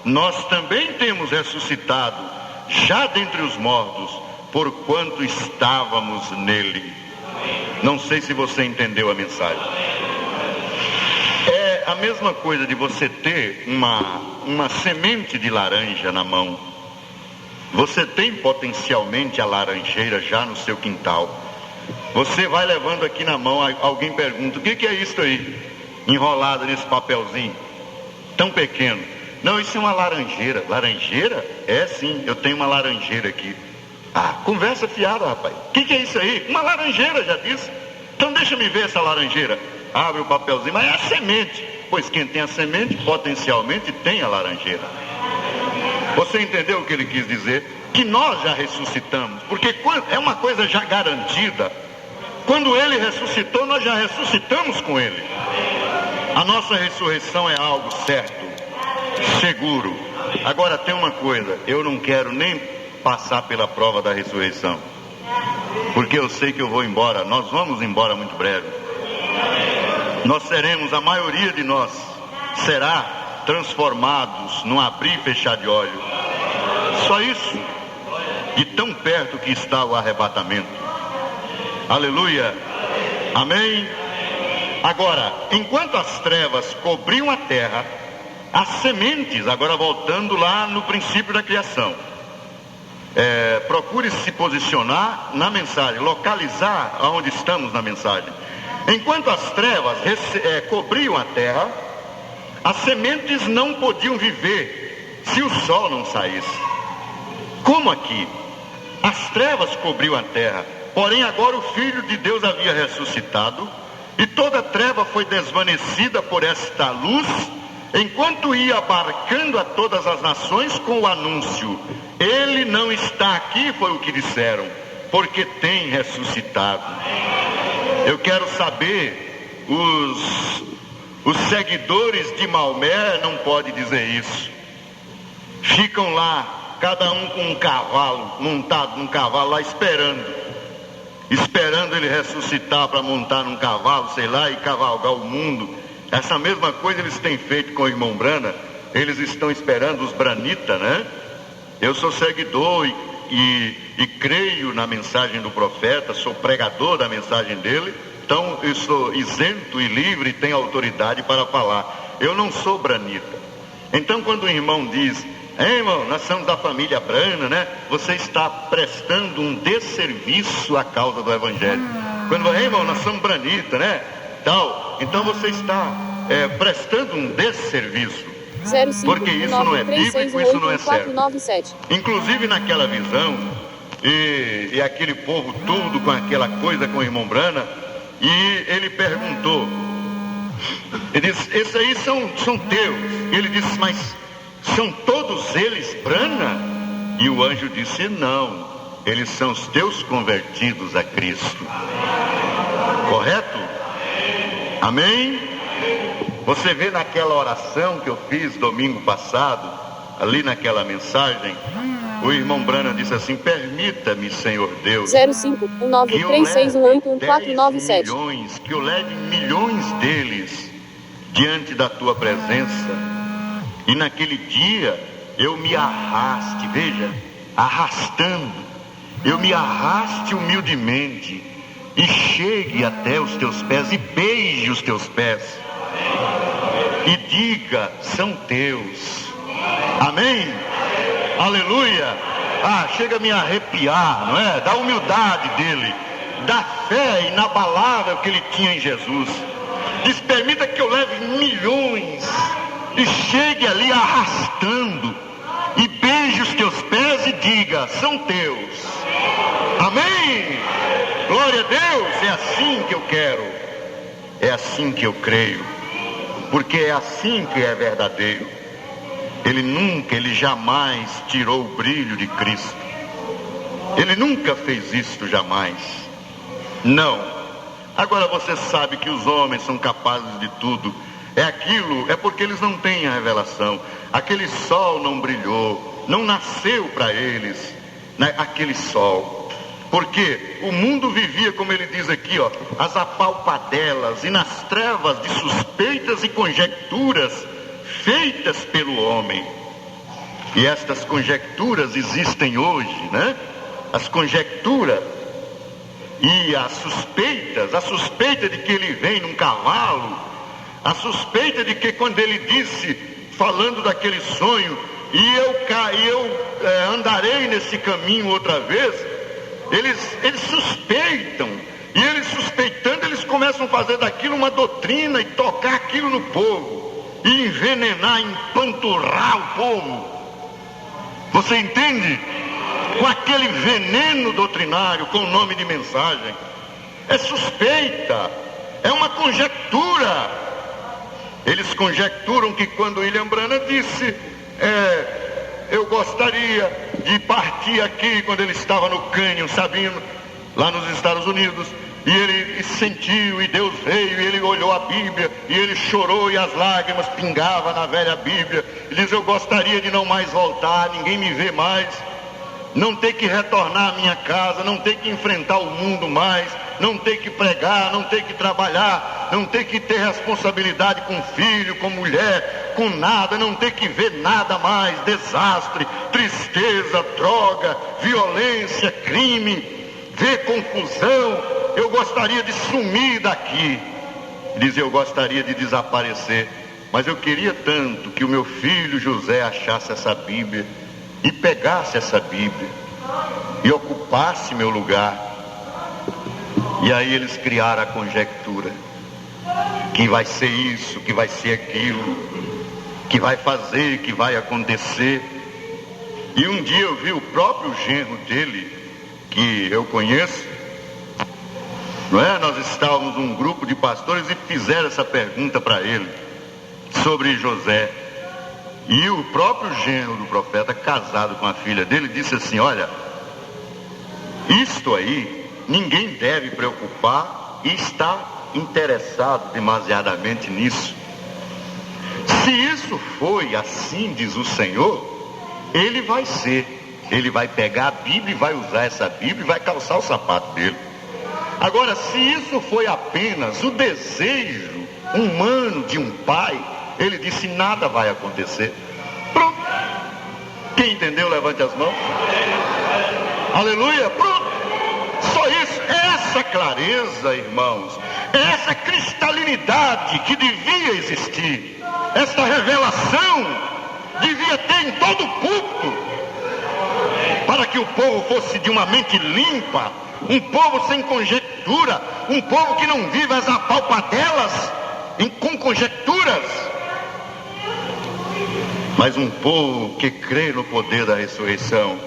Speaker 5: nós também temos ressuscitado já dentre os mortos, porquanto estávamos nele. Não sei se você entendeu a mensagem. É a mesma coisa de você ter uma semente de laranja na mão. Você tem potencialmente a laranjeira já no seu quintal. Você vai levando aqui na mão, alguém pergunta: o que é isso aí, enrolado nesse papelzinho tão pequeno? Não, isso é uma laranjeira. Laranjeira? É sim, eu tenho uma laranjeira aqui. Ah, conversa fiada, rapaz. O que é isso aí? Uma laranjeira, já disse. Então deixa me ver essa laranjeira. Abre o papelzinho, mas é a semente. Pois quem tem a semente, potencialmente tem a laranjeira. Você entendeu o que ele quis dizer? Que nós já ressuscitamos, porque é uma coisa já garantida. Quando ele ressuscitou, nós já ressuscitamos com ele. A nossa ressurreição é algo certo, seguro. Agora tem uma coisa, eu não quero nem passar pela prova da ressurreição, porque eu sei que eu vou embora. Nós vamos embora muito breve. Nós seremos, a maioria de nós será transformados num abrir e fechar de olhos. Só isso. De tão perto que está o arrebatamento. Aleluia. Amém. Agora, enquanto as trevas cobriam a terra, as sementes, agora voltando lá no princípio da criação, procure se posicionar na mensagem, localizar aonde estamos na mensagem. Enquanto as trevas cobriam a terra, as sementes não podiam viver se o sol não saísse. Como aqui? As trevas cobriam a terra, porém agora o Filho de Deus havia ressuscitado, e toda treva foi desvanecida por esta luz, enquanto ia abarcando a todas as nações com o anúncio: ele não está aqui, foi o que disseram, porque tem ressuscitado. Eu quero saber, os seguidores de Maomé não podem dizer isso. Ficam lá, cada um com um cavalo, montado num cavalo lá, esperando ele ressuscitar para montar num cavalo, sei lá, e cavalgar o mundo. Essa mesma coisa eles têm feito com o irmão Brana. Eles estão esperando os branitas, né? Eu sou seguidor e creio na mensagem do profeta, sou pregador da mensagem dele, então eu sou isento e livre e tenho autoridade para falar. Eu não sou branita. Então quando o irmão diz: irmão, nós somos da família Brana, né? Você está prestando um desserviço à causa do evangelho. Quando você, irmão, nós somos branita, né? Então você está prestando um desserviço. Porque isso não é bíblico, isso não é certo. Inclusive naquela visão, e aquele povo todo com aquela coisa com o irmão Brana, e ele perguntou, ele disse: esses aí são teus. Ele disse: mas são todos eles Brana? E o anjo disse: não, eles são os teus convertidos a Cristo. Correto? Amém? Você vê naquela oração que eu fiz domingo passado, ali naquela mensagem, o irmão Brana disse assim: permita-me, Senhor Deus,
Speaker 3: 051936181497,
Speaker 5: que eu leve milhões deles diante da tua presença, e naquele dia eu me arraste, veja, arrastando, eu me arraste humildemente e chegue até os teus pés e beije os teus pés e diga: são teus. Amém? Aleluia. chega a me arrepiar, não é? Da humildade dele, da fé inabalável que ele tinha em Jesus. Diz: permita que eu leve milhões e chegue ali arrastando e beije os teus pés e diga: são teus. Amém? Glória a Deus. É assim que eu quero, é assim que eu creio, porque é assim que é verdadeiro. Ele jamais tirou o brilho de Cristo. Ele nunca fez isto, jamais. Não. Agora você sabe que os homens são capazes de tudo. É porque eles não têm a revelação. Aquele sol não brilhou, não nasceu para eles, né, aquele sol. Porque o mundo vivia, como ele diz aqui, as apalpadelas e nas trevas de suspeitas e conjecturas feitas pelo homem. E estas conjecturas existem hoje, né? As conjecturas e as suspeitas, a suspeita de que ele vem num cavalo, a suspeita de que quando ele disse, falando daquele sonho, e eu andarei nesse caminho outra vez, eles suspeitam, e eles suspeitando, eles começam a fazer daquilo uma doutrina e tocar aquilo no povo, e envenenar, empanturrar o povo. Você entende? Com aquele veneno doutrinário, com o nome de mensagem. É suspeita, é uma conjectura. Eles conjecturam que quando William Branham disse, eu gostaria de partir aqui, quando ele estava no Canyon, Sabino, lá nos Estados Unidos, e ele sentiu, e Deus veio, e ele olhou a Bíblia, e ele chorou, e as lágrimas pingavam na velha Bíblia. Ele diz: eu gostaria de não mais voltar, ninguém me vê mais, não ter que retornar à minha casa, não ter que enfrentar o mundo mais, não ter que pregar, não ter que trabalhar, não ter que ter responsabilidade com filho, com mulher, com nada, não ter que ver nada mais, desastre, tristeza, droga, violência, crime, ver confusão. Eu gostaria de sumir daqui. Diz: eu gostaria de desaparecer, mas eu queria tanto que o meu filho José achasse essa Bíblia e pegasse essa Bíblia e ocupasse meu lugar. E aí eles criaram a conjectura que vai ser isso, que vai ser aquilo, que vai fazer, que vai acontecer. E um dia eu vi o próprio genro dele, que eu conheço, não é? Nós estávamos um grupo de pastores e fizeram essa pergunta para ele sobre José. E o próprio genro do profeta, casado com a filha dele, disse assim: olha, isto aí ninguém deve preocupar e estar interessado demasiadamente nisso. Se isso foi assim, diz o Senhor, ele vai ser. Ele vai pegar a Bíblia e vai usar essa Bíblia e vai calçar o sapato dele. Agora, se isso foi apenas o desejo humano de um pai, ele disse: nada vai acontecer. Pronto. Quem entendeu, levante as mãos. Aleluia. Pronto. Só isso. Essa clareza, irmãos, essa cristalinidade que devia existir, essa revelação devia ter em todo o púlpito, para que o povo fosse de uma mente limpa, um povo sem conjectura, um povo que não vive as apalpadelas com conjecturas, mas um povo que crê no poder da ressurreição.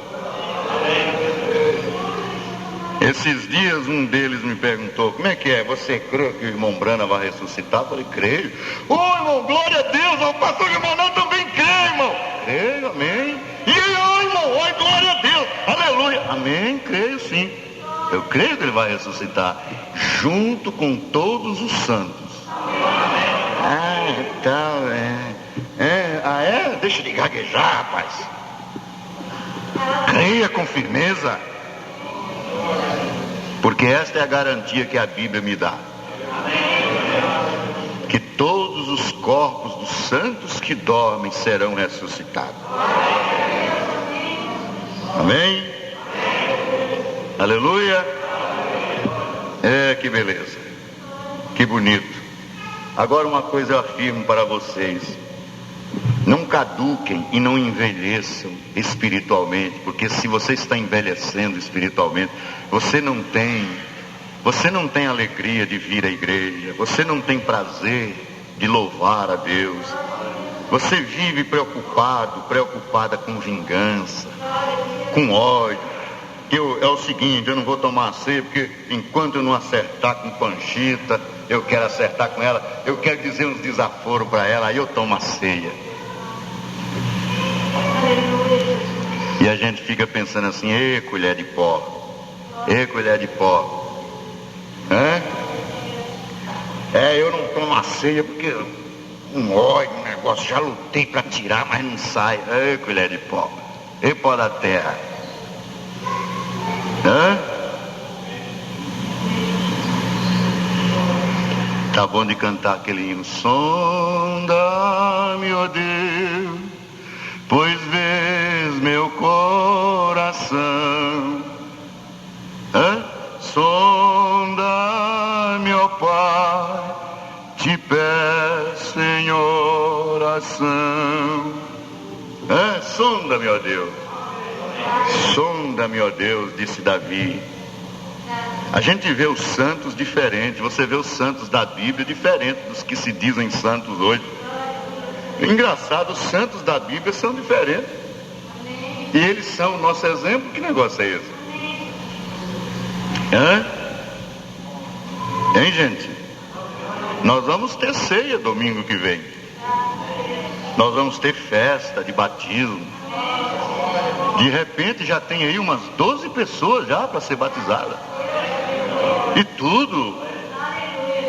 Speaker 5: Esses dias um deles me perguntou: como é que é? Você crê que o irmão Branham vai ressuscitar? Eu falei: creio. Ô irmão, glória a Deus. O pastor irmão não também crê, irmão. Creio, amém. E aí, irmão, oi, glória a Deus, aleluia, amém, creio sim. Eu creio que ele vai ressuscitar junto com todos os santos. Então deixa de gaguejar, rapaz. Creia com firmeza, porque esta é a garantia que a Bíblia me dá, que todos os corpos dos santos que dormem serão ressuscitados. Amém? Aleluia. Que beleza, que bonito. Agora uma coisa eu afirmo para vocês: Não caduquem e não envelheçam espiritualmente, porque se você está envelhecendo espiritualmente, você não tem alegria de vir à igreja, você não tem prazer de louvar a Deus, você vive preocupada com vingança, com ódio. É o seguinte, eu não vou tomar a ceia, porque enquanto eu não acertar com Panchita, eu quero acertar com ela, eu quero dizer uns desaforos para ela, aí eu tomo a ceia. E a gente fica pensando assim, ê colher de pó, eu não tomo a ceia porque um ódio, um negócio, já lutei para tirar, mas não sai, ê colher de pó, ê pó da terra. Tá bom de cantar aquele hino. Sonda-me, ó Deus, pois vês meu coração. Sonda-me, ó Pai, te peço em oração. Sonda-me, ó Deus. Sonda-me, ó Deus, disse Davi. A gente vê os santos diferentes. Você vê os santos da Bíblia diferentes dos que se dizem santos hoje. Engraçado, os santos da Bíblia são diferentes. E eles são o nosso exemplo. Que negócio é esse? Hein, gente? Nós vamos ter ceia domingo que vem. Nós vamos ter festa de batismo. De repente já tem aí umas 12 pessoas já para ser batizadas. E tudo.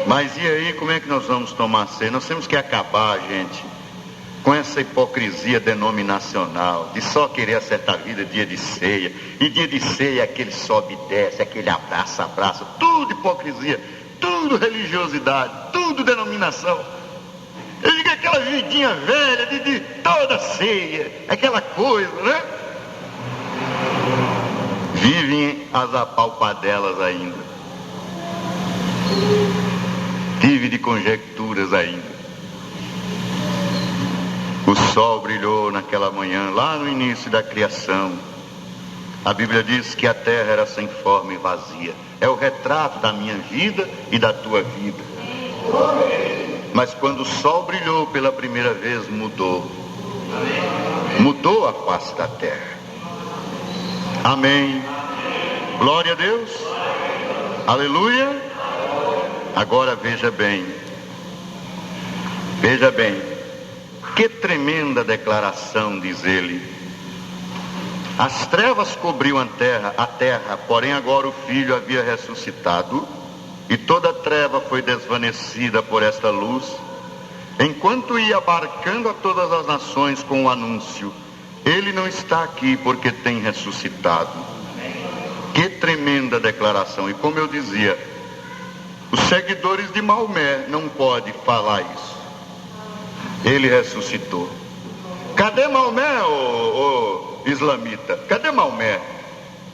Speaker 5: Mas e aí, como é que nós vamos tomar ceia? Nós temos que acabar, gente, com essa hipocrisia denominacional de só querer acertar a vida dia de ceia. E dia de ceia é aquele sobe e desce, aquele abraça, tudo hipocrisia, tudo religiosidade, tudo denominação. Eu digo aquela vidinha velha de toda ceia, aquela coisa, né? Vivem as apalpadelas ainda. Vive de conjecturas ainda. O sol brilhou naquela manhã, lá no início da criação. A Bíblia diz que a terra era sem forma e vazia. É o retrato da minha vida e da tua vida. Mas quando o sol brilhou pela primeira vez, mudou a face da terra. Amém. Glória a Deus. Aleluia. Agora veja bem, que tremenda declaração, diz ele. As trevas cobriam a terra, porém agora o Filho havia ressuscitado, e toda a treva foi desvanecida por esta luz, enquanto ia abarcando a todas as nações com o anúncio, ele não está aqui porque tem ressuscitado. Que tremenda declaração. E como eu dizia, os seguidores de Maomé não podem falar isso. Ele ressuscitou. Cadê Maomé, ô islamita? Cadê Maomé?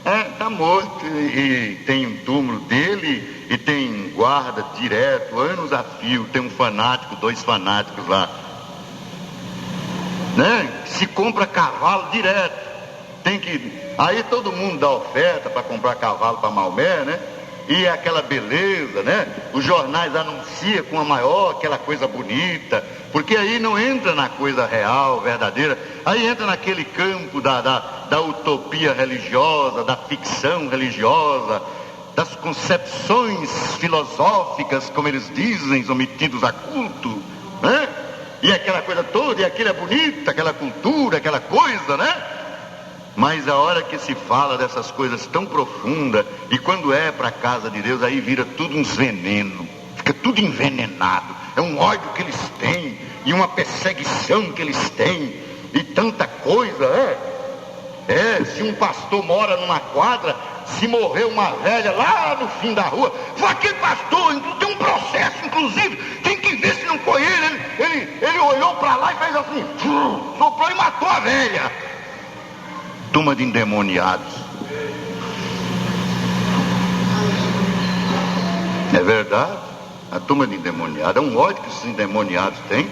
Speaker 5: Está morto e tem um túmulo dele e tem guarda direto, anos a fio. Tem um fanático, 2 fanáticos lá, né? Se compra cavalo direto. Aí todo mundo dá oferta para comprar cavalo para Maomé, né? E é aquela beleza, né? Os jornais anunciam com a maior, aquela coisa bonita, porque aí não entra na coisa real, verdadeira, aí entra naquele campo da utopia religiosa, da ficção religiosa, das concepções filosóficas, como eles dizem, omitidos a culto, né? E aquela coisa toda, e aquilo é bonito, aquela cultura, aquela coisa, né? Mas a hora que se fala dessas coisas tão profundas, e quando é para a casa de Deus, aí vira tudo uns veneno, fica tudo envenenado. É um ódio que eles têm, e uma perseguição que eles têm, e tanta coisa, se um pastor mora numa quadra, se morrer uma velha lá no fim da rua, aquele pastor tem um processo, inclusive, tem que ver se não foi ele olhou para lá e fez assim, soprou e matou a velha. Turma de endemoniados. É verdade? A turma de endemoniados. É um ódio que esses endemoniados têm.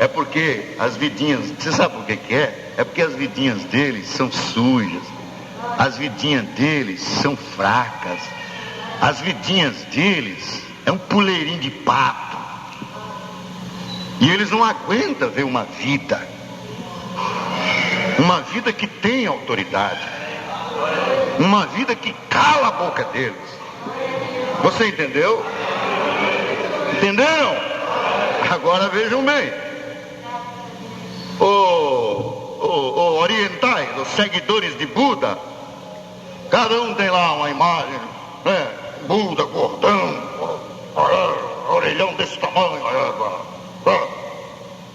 Speaker 5: É porque as vidinhas, você sabe por que é? É porque as vidinhas deles são sujas. As vidinhas deles são fracas. As vidinhas deles é um puleirinho de pato. E eles não aguentam ver uma vida que tem autoridade, uma vida que cala a boca deles. Você entendeu? Entenderam? Agora vejam bem. Orientais, os seguidores de Buda, cada um tem lá uma imagem, né? Buda, gordão, orelhão desse tamanho,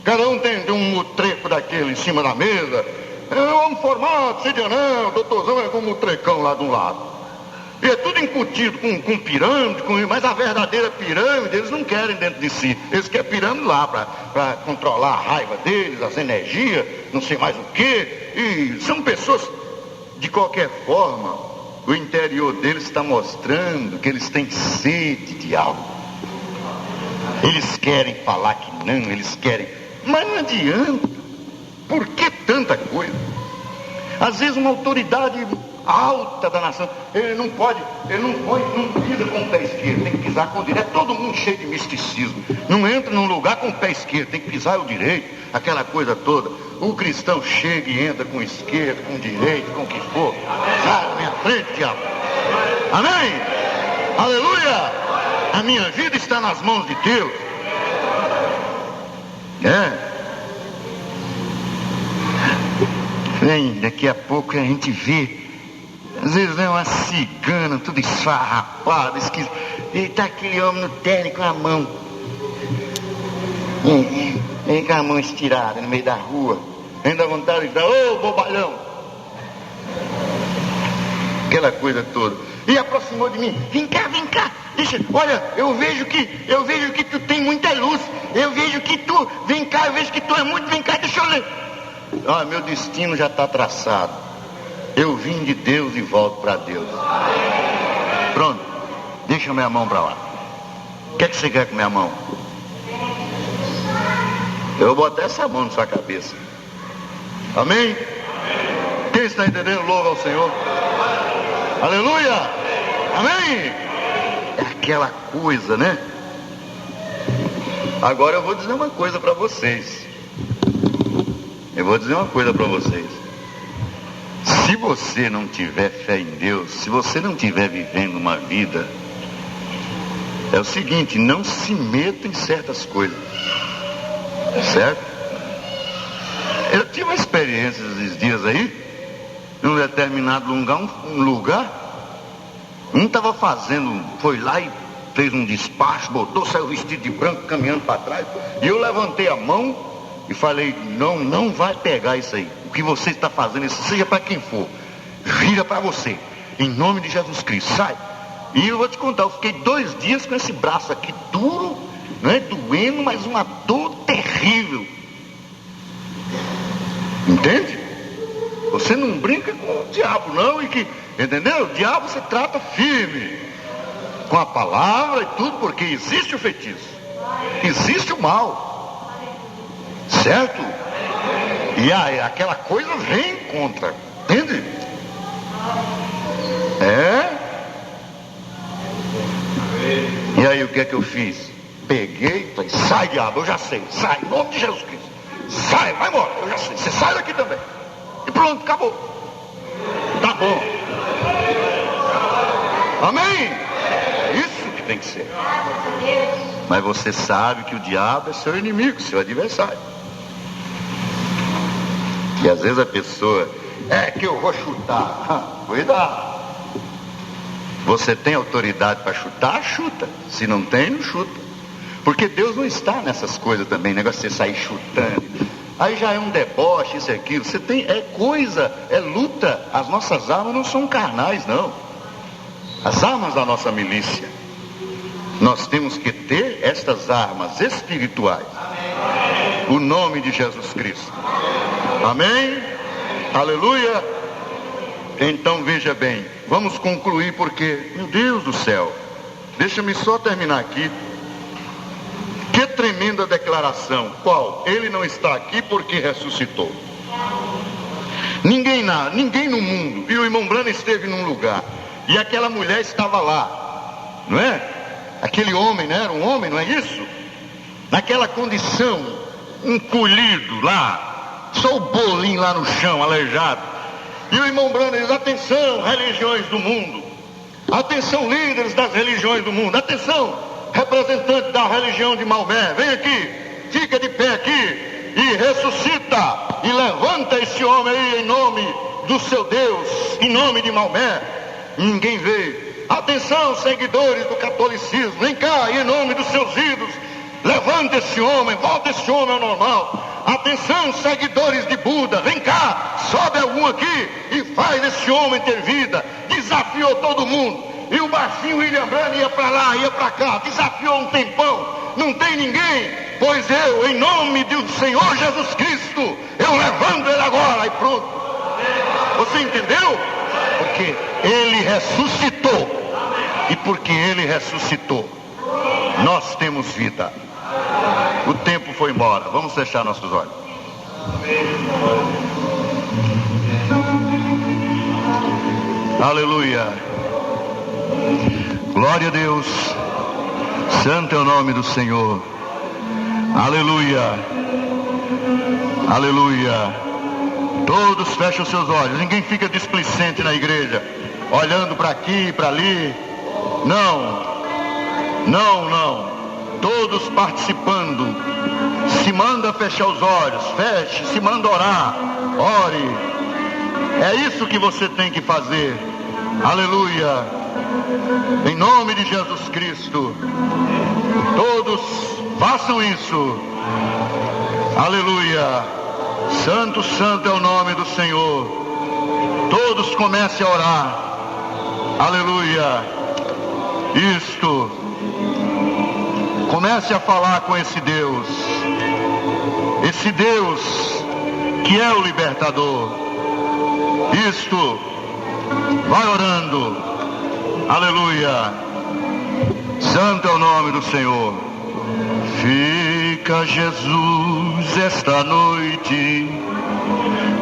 Speaker 5: cada um tem um mutreco daquele em cima da mesa. É um homem formado, cheio de anel, doutorzão é com um mutrecão lá de um lado. E é tudo incutido com pirâmide, mas a verdadeira pirâmide eles não querem dentro de si. Eles querem pirâmide lá para controlar a raiva deles, as energias, não sei mais o quê. E são pessoas, de qualquer forma, o interior deles está mostrando que eles têm sede de algo. Eles querem falar que não, eles querem, mas não adianta. Por que tanta coisa? Às vezes uma autoridade alta da nação, ele não pisa com o pé esquerdo, tem que pisar com o direito. Todo mundo cheio de misticismo, não entra num lugar com o pé esquerdo, tem que pisar o direito, aquela coisa toda. O cristão chega e entra com o esquerdo, com o direito, com o que for. Sai da minha frente, diabo. Amém? Aleluia! A minha vida está nas mãos de Deus. Vem, daqui a pouco a gente vê, às vezes vem uma cigana, tudo esfarrapada, esquisito. E tá aquele homem no terno com a mão. Vem com a mão estirada no meio da rua. Vem da vontade de dizer, ô bobalhão. Aquela coisa toda. E aproximou de mim. Vem cá. Deixa, olha, eu vejo que tu tem muita luz. Eu vejo que tu, vem cá, eu vejo que tu é muito, vem cá, deixa eu ler. Meu destino já está traçado. Eu vim de Deus e volto para Deus. Pronto, deixa minha mão para lá. O que é que você quer com minha mão? Eu vou botar essa mão na sua cabeça. Amém? Quem está entendendo? Louva ao Senhor. Aleluia! Amém? É aquela coisa, né? Agora eu vou dizer uma coisa para vocês. Se você não tiver fé em Deus, se você não estiver vivendo uma vida, é o seguinte, não se meta em certas coisas. Certo? Eu tive uma experiência esses dias aí, em um determinado lugar, um estava foi lá e fez um despacho, saiu vestido de branco, caminhando para trás, e eu levantei a mão e falei, não vai pegar isso aí. O que você está fazendo, isso seja para quem for, vira para você, em nome de Jesus Cristo, sai. E eu vou te contar, eu fiquei 2 dias com esse braço aqui duro, né, doendo, mas uma dor terrível. Entende? Você não brinca com o diabo não, entendeu? O diabo você trata firme, com a palavra e tudo, porque existe o feitiço, existe o mal. Certo? E aí, aquela coisa vem contra, entende? E aí o que é que eu fiz? Peguei e falei, sai diabo, eu já sei, sai, em nome de Jesus Cristo. Sai, vai embora, eu já sei, você sai daqui também. E pronto, acabou. Tá bom. Amém? Isso que tem que ser. Mas você sabe que o diabo é seu inimigo, seu adversário. E às vezes a pessoa, que eu vou chutar. Cuidado. Você tem autoridade para chutar? Chuta. Se não tem, não chuta. Porque Deus não está nessas coisas também, negócio de você sair chutando. Aí já é um deboche, isso e aquilo. Você tem, é luta. As nossas armas não são carnais, não. As armas da nossa milícia. Nós temos que ter estas armas espirituais. O nome de Jesus Cristo. Amém? Aleluia? Então veja bem, vamos concluir porque, meu Deus do céu, deixa-me só terminar aqui. Que tremenda declaração. Qual? Ele não está aqui porque ressuscitou. Ninguém no mundo. E o irmão Branham esteve num lugar, e aquela mulher estava lá, não é? Aquele homem, não era um homem, não é isso? Naquela condição, encolhido lá, só o bolinho lá no chão, aleijado. E o irmão Branham diz: atenção, religiões do mundo, atenção, líderes das religiões do mundo, atenção, representante da religião de Maomé, vem aqui, fica de pé aqui e ressuscita e levanta esse homem aí em nome do seu Deus, em nome de Maomé. Ninguém veio. Atenção, seguidores do catolicismo, vem cá, e em nome dos seus ídolos, levanta esse homem, volta esse homem ao normal. Atenção, seguidores de Buda, vem cá, sobe algum aqui e faz esse homem ter vida. Desafiou todo mundo. E o baixinho William Branham ia para lá, ia para cá, desafiou um tempão. Não tem ninguém, pois eu, em nome do Senhor Jesus Cristo, eu levanto ele agora, e pronto. Você entendeu? Porque ele ressuscitou. E porque ele ressuscitou, nós temos vida. O tempo foi embora. Vamos fechar nossos olhos. Aleluia. Glória a Deus. Santo é o nome do Senhor. Aleluia. Aleluia. Todos fecham seus olhos. Ninguém fica displicente na igreja, olhando para aqui e para ali. Não. Todos participando. Se manda fechar os olhos, feche. Se manda orar, ore. É isso que você tem que fazer. Aleluia. Em nome de Jesus Cristo, todos façam isso. Aleluia. Santo, santo é o nome do Senhor. Todos comecem a orar. Aleluia. Isto. Comece a falar com esse Deus que é o libertador. Isto. Vai orando. Aleluia. Santo é o nome do Senhor. Fica, Jesus, esta noite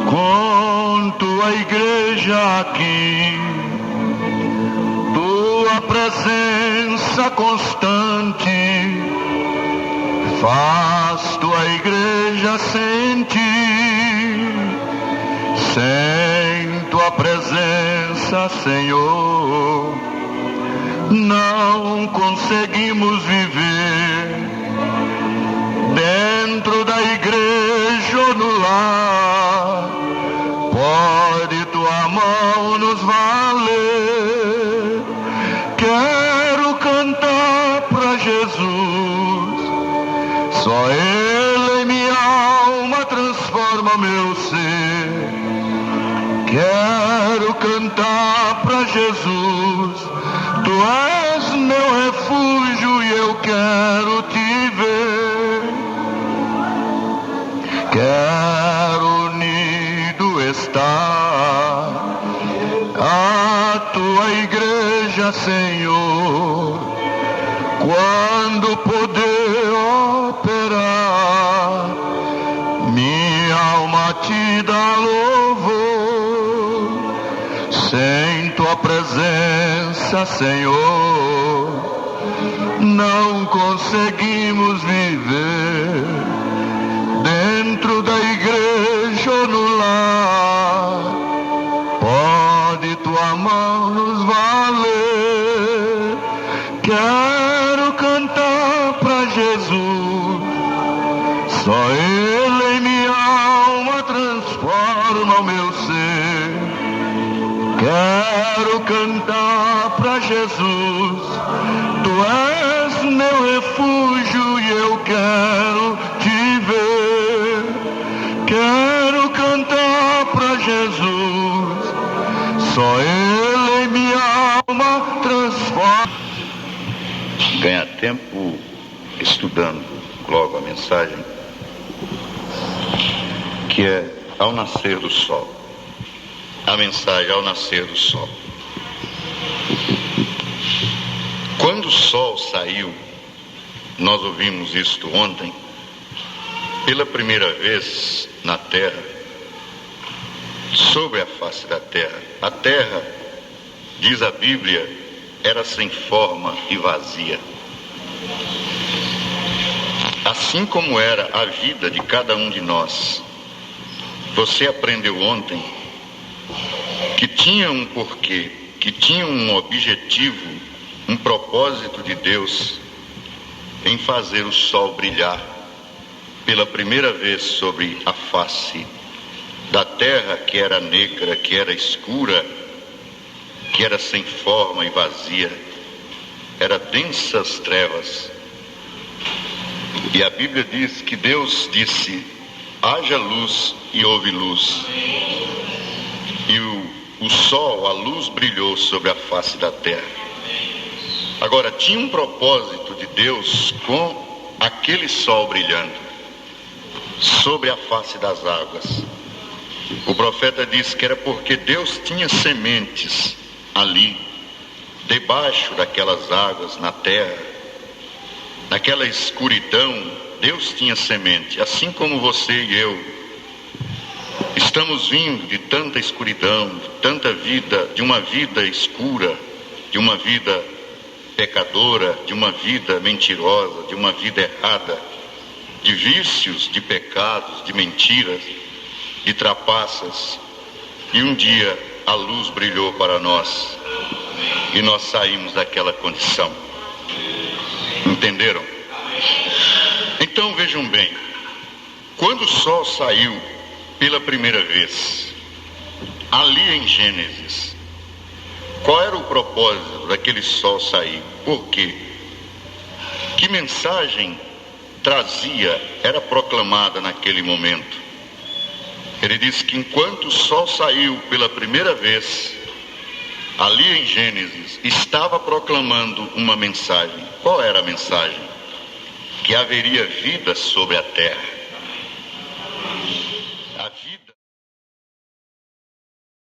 Speaker 5: com tua igreja aqui. Tua presença constante faz tua igreja sentir. Sem tua presença, Senhor, não conseguimos viver. Dentro da igreja ou no lar, pode tua mão nos valer. Quero cantar pra Jesus, só Ele em minha alma transforma meu ser. Quero cantar pra Jesus, tu és meu refúgio e eu quero te ver. Quero unido estar a tua igreja, Senhor, quando poder operar, minha alma te dá louvor. Sem tua presença, Senhor, não conseguimos viver. Dentro da igreja ou no lar, pode tua mão nos valer. Quero cantar pra Jesus, só Ele em minha alma transforma o meu ser. Quero cantar pra Jesus, tu és meu refúgio e eu quero te ver. Quero cantar pra Jesus, só Ele em minha alma transforma. Ganhar tempo estudando logo a mensagem, que é ao nascer do sol. A mensagem ao nascer do sol. Quando o sol saiu, nós ouvimos isto ontem, pela primeira vez na terra, sobre a face da terra. A terra, diz a Bíblia, era sem forma e vazia. Assim como era a vida de cada um de nós. Você aprendeu ontem que tinha um porquê, que tinha um objetivo, um propósito de Deus em fazer o sol brilhar pela primeira vez sobre a face da terra, que era negra, que era escura, que era sem forma e vazia, era densas trevas. E a Bíblia diz que Deus disse: haja luz, e houve luz. E o sol, a luz, brilhou sobre a face da terra. Agora, tinha um propósito de Deus com aquele sol brilhando sobre a face das águas. O profeta disse que era porque Deus tinha sementes ali, debaixo daquelas águas, na terra, naquela escuridão. Deus tinha semente, assim como você e eu estamos vindo de tanta escuridão, de tanta vida, de uma vida escura, de uma vida pecadora, de uma vida mentirosa, de uma vida errada, de vícios, de pecados, de mentiras, de trapaças. E um dia a luz brilhou para nós e nós saímos daquela condição. Entenderam? Então vejam bem, quando o sol saiu pela primeira vez, ali em Gênesis, qual era o propósito daquele sol sair? Por quê? Que mensagem trazia, era proclamada naquele momento? Ele disse que enquanto o sol saiu pela primeira vez, ali em Gênesis, estava proclamando uma mensagem. Qual era a mensagem? Que haveria vida sobre a terra.